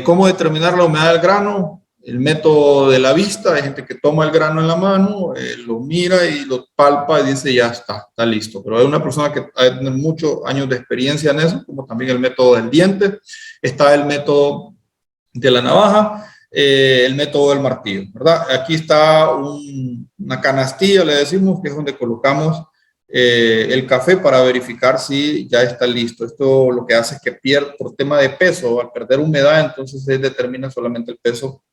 ¿Cómo determinar la humedad del grano? El método de la vista. Hay gente que toma el grano en la mano, lo mira y lo palpa y dice ya está listo. Pero hay una persona que tiene muchos años de experiencia en eso, como también el método del diente. Está el método de la navaja, el método del martillo, ¿verdad? Aquí está una canastilla, le decimos, que es donde colocamos el café para verificar si ya está listo. Esto lo que hace es que pierde, por tema de peso, al perder humedad, entonces se determina solamente el peso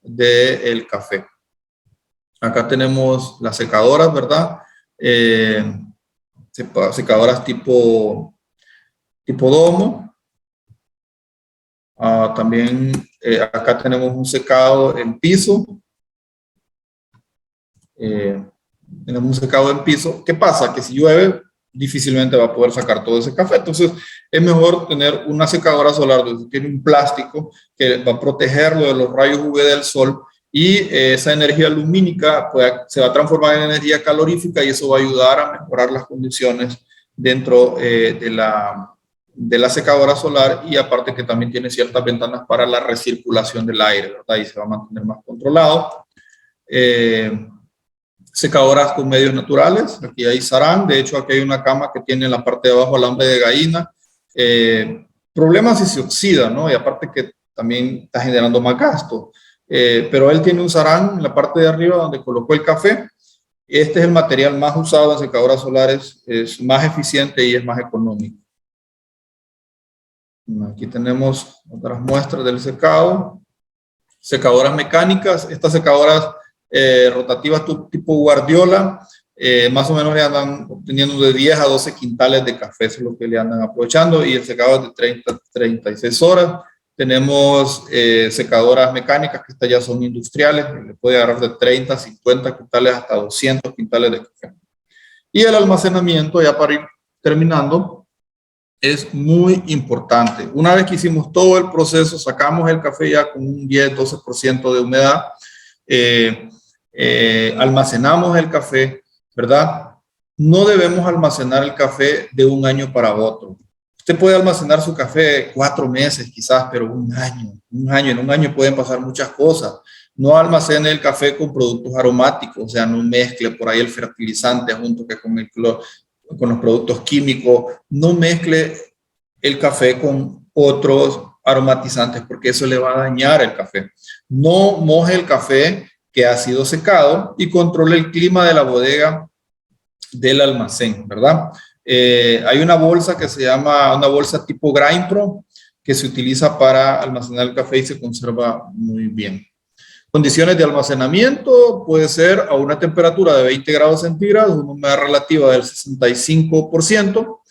del café. Acá tenemos las secadoras, ¿verdad? Secadoras tipo domo. También acá tenemos un secado en piso. Tenemos un secado en piso. ¿Qué pasa? Que si llueve, difícilmente va a poder sacar todo ese café. Entonces, es mejor tener una secadora solar donde tiene un plástico que va a protegerlo de los rayos UV del sol, y esa energía lumínica se va a transformar en energía calorífica, y eso va a ayudar a mejorar las condiciones dentro de la secadora solar, y aparte que también tiene ciertas ventanas para la recirculación del aire, ¿verdad? Y se va a mantener más controlado. Secadoras con medios naturales. Aquí hay sarán. De hecho, aquí hay una cama que tiene en la parte de abajo alambre de gallina. Problemas si se oxida, ¿no? Y aparte que también está generando más gasto. Pero él tiene un sarán en la parte de arriba donde colocó el café. Este es el material más usado en secadoras solares. Es más eficiente y es más económico. Aquí tenemos otras muestras del secado. Secadoras mecánicas. Estas secadoras rotativas tipo Guardiola, más o menos le andan obteniendo de 10 a 12 quintales de café, eso es lo que le andan aprovechando, y el secado es de 30 a 36 horas. Tenemos secadoras mecánicas que estas ya son industriales, que le puede agarrar de 30 a 50 quintales hasta 200 quintales de café. Y el almacenamiento, ya para ir terminando, es muy importante. Una vez que hicimos todo el proceso, sacamos el café ya con un 10-12% de humedad, almacenamos el café, ¿verdad? No debemos almacenar el café de un año para otro. Usted puede almacenar su café 4 meses quizás, pero un año, en un año pueden pasar muchas cosas. No almacene el café con productos aromáticos, o sea, no mezcle por ahí el fertilizante junto que con los productos químicos. No mezcle el café con otros aromatizantes, porque eso le va a dañar el café. No moje el café que ha sido secado, y controle el clima de la bodega del almacén, ¿verdad? Hay una bolsa que se llama una bolsa tipo GrainPro que se utiliza para almacenar el café y se conserva muy bien. Condiciones de almacenamiento puede ser a una temperatura de 20 grados centígrados, una humedad relativa del 65%,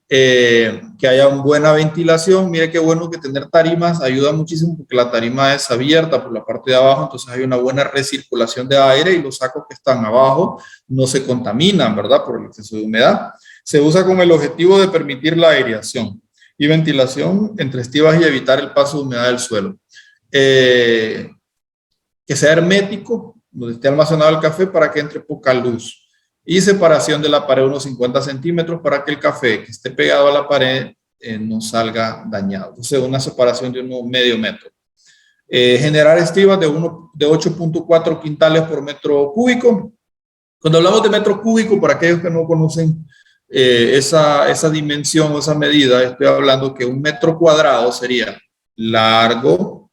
que haya una buena ventilación. Mire qué bueno que tener tarimas ayuda muchísimo porque la tarima es abierta por la parte de abajo, entonces hay una buena recirculación de aire y los sacos que están abajo no se contaminan, ¿verdad? Por el exceso de humedad. Se usa con el objetivo de permitir la aireación y ventilación entre estivas y evitar el paso de humedad del suelo. Que sea hermético, donde esté almacenado el café para que entre poca luz. Y separación de la pared unos 50 centímetros para que el café que esté pegado a la pared no salga dañado. Entonces, una separación de unos medio metro. Generar estivas de 8.4 quintales por metro cúbico. Cuando hablamos de metro cúbico, para aquellos que no conocen esa dimensión o esa medida, estoy hablando que un metro cuadrado sería largo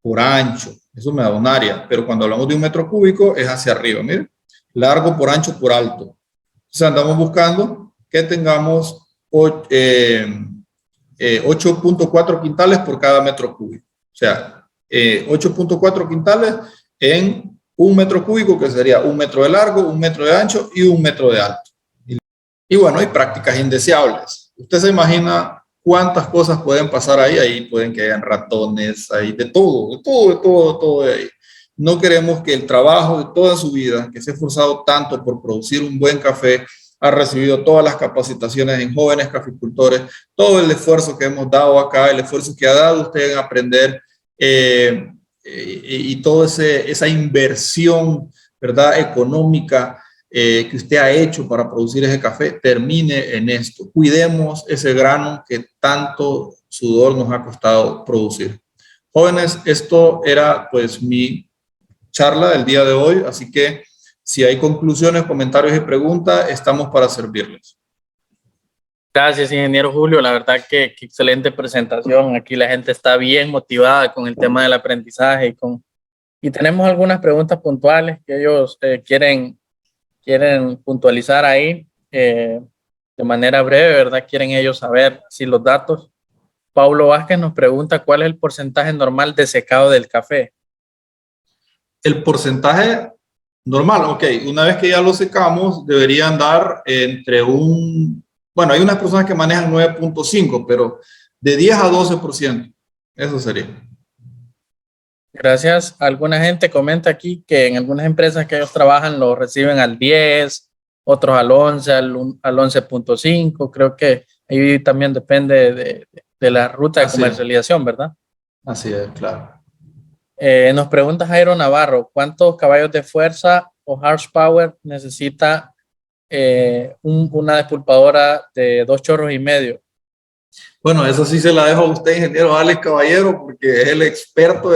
por ancho. Eso me da un área, pero cuando hablamos de un metro cúbico es hacia arriba, miren, largo por ancho por alto. Entonces andamos buscando que tengamos 8.4 quintales por cada metro cúbico. O sea, 8.4 quintales en un metro cúbico, que sería 1 metro de largo, 1 metro de ancho y 1 metro de alto. Y bueno, hay prácticas indeseables. Usted se imagina cuántas cosas pueden pasar ahí. Ahí pueden que hayan ratones, ahí de todo de ahí. No queremos que el trabajo de toda su vida, que se ha esforzado tanto por producir un buen café, ha recibido todas las capacitaciones en jóvenes caficultores, todo el esfuerzo que hemos dado acá, el esfuerzo que ha dado usted en aprender y toda esa inversión, ¿verdad?, económica que usted ha hecho para producir ese café, termine en esto. Cuidemos ese grano que tanto sudor nos ha costado producir. Jóvenes, esto era pues mi charla del día de hoy, así que si hay conclusiones, comentarios y preguntas, estamos para servirles. Gracias, ingeniero Julio. La verdad que excelente presentación. Aquí la gente está bien motivada con el tema del aprendizaje y tenemos algunas preguntas puntuales que ellos quieren puntualizar ahí de manera breve, ¿verdad? Quieren ellos saber si los datos. Paulo Vázquez nos pregunta cuál es el porcentaje normal de secado del café. El porcentaje normal, ok, una vez que ya lo secamos, deberían dar entre bueno, hay unas personas que manejan 9.5, pero de 10 a 12%, eso sería. Gracias. Alguna gente comenta aquí que en algunas empresas que ellos trabajan lo reciben al 10, otros al 11, al 11.5. Creo que ahí también depende de la ruta de comercialización, ¿verdad? Así es, claro. Nos pregunta Jairo Navarro, ¿cuántos caballos de fuerza o horsepower necesita una despulpadora de 2,5 chorros? Bueno, eso sí se la dejo a usted, ingeniero Alex Caballero, porque es el experto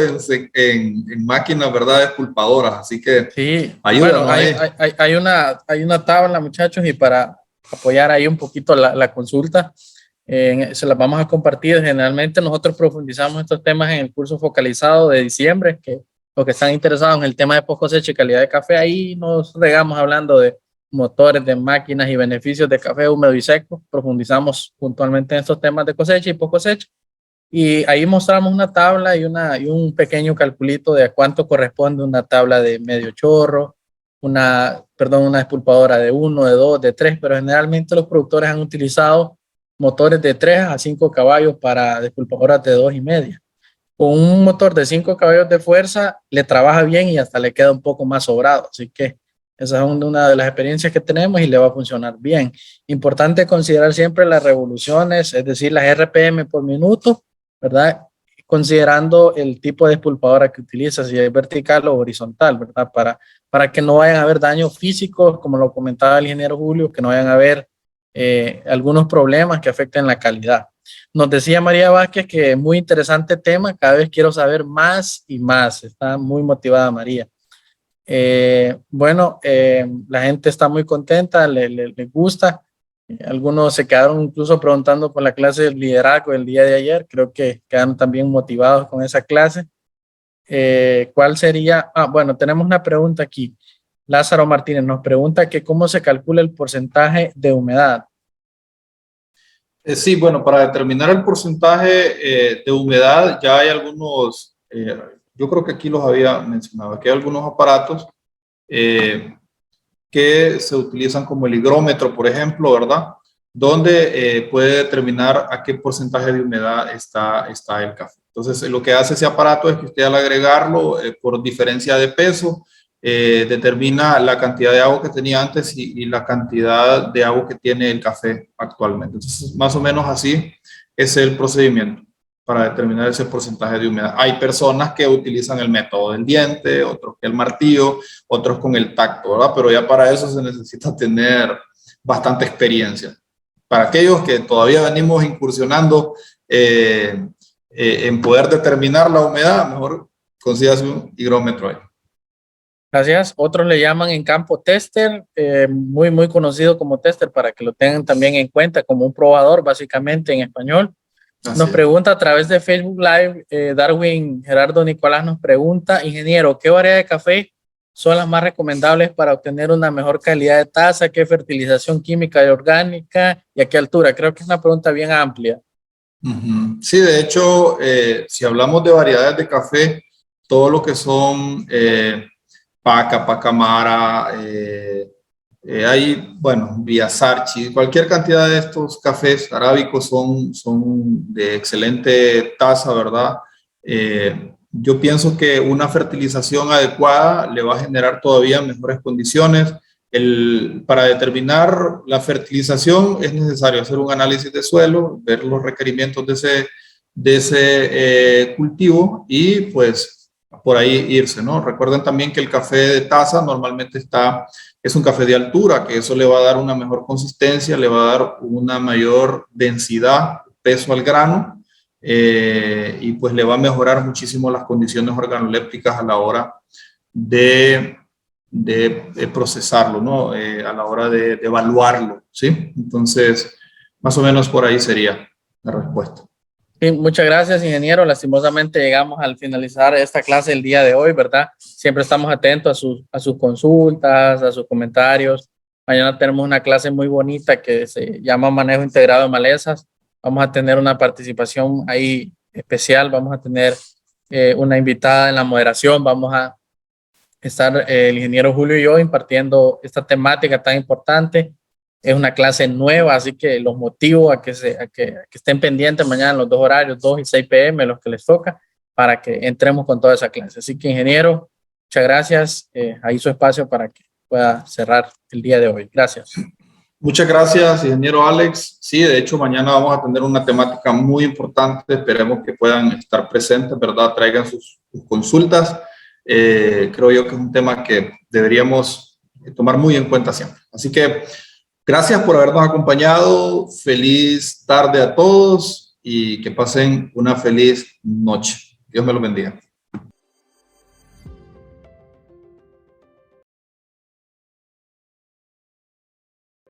en máquinas, ¿verdad?, despulpadoras, así que sí, ayúdanos. Bueno, hay una tabla, muchachos, y para apoyar ahí un poquito la consulta, se las vamos a compartir. Generalmente nosotros profundizamos estos temas en el curso focalizado de diciembre, que los que están interesados en el tema de post cosecha y calidad de café, ahí nos regamos hablando de motores, de máquinas y beneficios de café húmedo y seco. Profundizamos puntualmente en estos temas de cosecha y post cosecha. Y ahí mostramos una tabla y un pequeño calculito de a cuánto corresponde una tabla de medio chorro, una despulpadora de 1, de 2, de 3, pero generalmente los productores han utilizado motores de 3 a 5 caballos para despulpadoras de 2,5. Con un motor de 5 caballos de fuerza le trabaja bien y hasta le queda un poco más sobrado. Así que esa es una de las experiencias que tenemos y le va a funcionar bien. Importante considerar siempre las revoluciones, es decir, las RPM por minuto, ¿verdad? Considerando el tipo de despulpadora que utiliza, si es vertical o horizontal, ¿verdad? Para que no vayan a haber daños físicos, como lo comentaba el ingeniero Julio, que no vayan a haber algunos problemas que afecten la calidad. Nos decía María Vázquez que muy interesante tema, cada vez quiero saber más y más. Está muy motivada María. La gente está muy contenta, le gusta. Algunos se quedaron incluso preguntando por la clase del liderazgo el día de ayer. Creo que quedaron también motivados con esa clase. ¿Cuál sería? Bueno, tenemos una pregunta aquí. Lázaro Martínez nos pregunta que cómo se calcula el porcentaje de humedad. Sí, bueno, para determinar el porcentaje de humedad ya hay algunos, yo creo que aquí los había mencionado, aquí hay algunos aparatos que se utilizan como el higrómetro, por ejemplo, ¿verdad? Donde puede determinar a qué porcentaje de humedad está el café. Entonces, lo que hace ese aparato es que usted al agregarlo por diferencia de peso, determina la cantidad de agua que tenía antes y la cantidad de agua que tiene el café actualmente. Entonces, más o menos así es el procedimiento para determinar ese porcentaje de humedad. Hay personas que utilizan el método del diente, otros que el martillo, otros con el tacto, ¿verdad? Pero ya para eso se necesita tener bastante experiencia. Para aquellos que todavía venimos incursionando en poder determinar la humedad, mejor consígase un higrómetro ahí. Gracias. Otros le llaman en campo tester, muy conocido como tester, para que lo tengan también en cuenta como un probador, básicamente en español. Nos pregunta a través de Facebook Live, Darwin Gerardo Nicolás nos pregunta, ingeniero, ¿qué variedad de café son las más recomendables para obtener una mejor calidad de taza? ¿Qué fertilización química y orgánica? ¿Y a qué altura? Creo que es una pregunta bien amplia. Sí, de hecho, si hablamos de variedades de café, todo lo que son Paca, Pacamara, hay, bueno, Biasarchi, cualquier cantidad de estos cafés arábicos son de excelente taza, ¿verdad? Yo pienso que una fertilización adecuada le va a generar todavía mejores condiciones. Para determinar la fertilización es necesario hacer un análisis de suelo, ver los requerimientos de ese cultivo y pues por ahí irse, ¿no? Recuerden también que el café de taza normalmente es un café de altura, que eso le va a dar una mejor consistencia, le va a dar una mayor densidad, peso al grano, y pues le va a mejorar muchísimo las condiciones organolépticas a la hora de procesarlo, ¿no? A la hora de evaluarlo, ¿sí? Entonces, más o menos por ahí sería la respuesta. Sí, muchas gracias, ingeniero. Lastimosamente llegamos al finalizar esta clase el día de hoy, ¿verdad? Siempre estamos atentos a sus consultas, a sus comentarios. Mañana tenemos una clase muy bonita que se llama Manejo Integrado de Malezas. Vamos a tener una participación ahí especial. Vamos a tener una invitada en la moderación. Vamos a estar el ingeniero Julio y yo impartiendo esta temática tan importante. Es una clase nueva, así que los motivo a que estén pendientes mañana en los dos horarios, 2 y 6 p.m., los que les toca, para que entremos con toda esa clase. Así que, ingeniero, muchas gracias. Ahí su espacio para que pueda cerrar el día de hoy. Gracias. Muchas gracias, ingeniero Alex. Sí, de hecho, mañana vamos a tener una temática muy importante. Esperemos que puedan estar presentes, ¿verdad? Traigan sus consultas. Creo yo que es un tema que deberíamos tomar muy en cuenta siempre. Así que gracias por habernos acompañado. Feliz tarde a todos y que pasen una feliz noche. Dios me lo bendiga.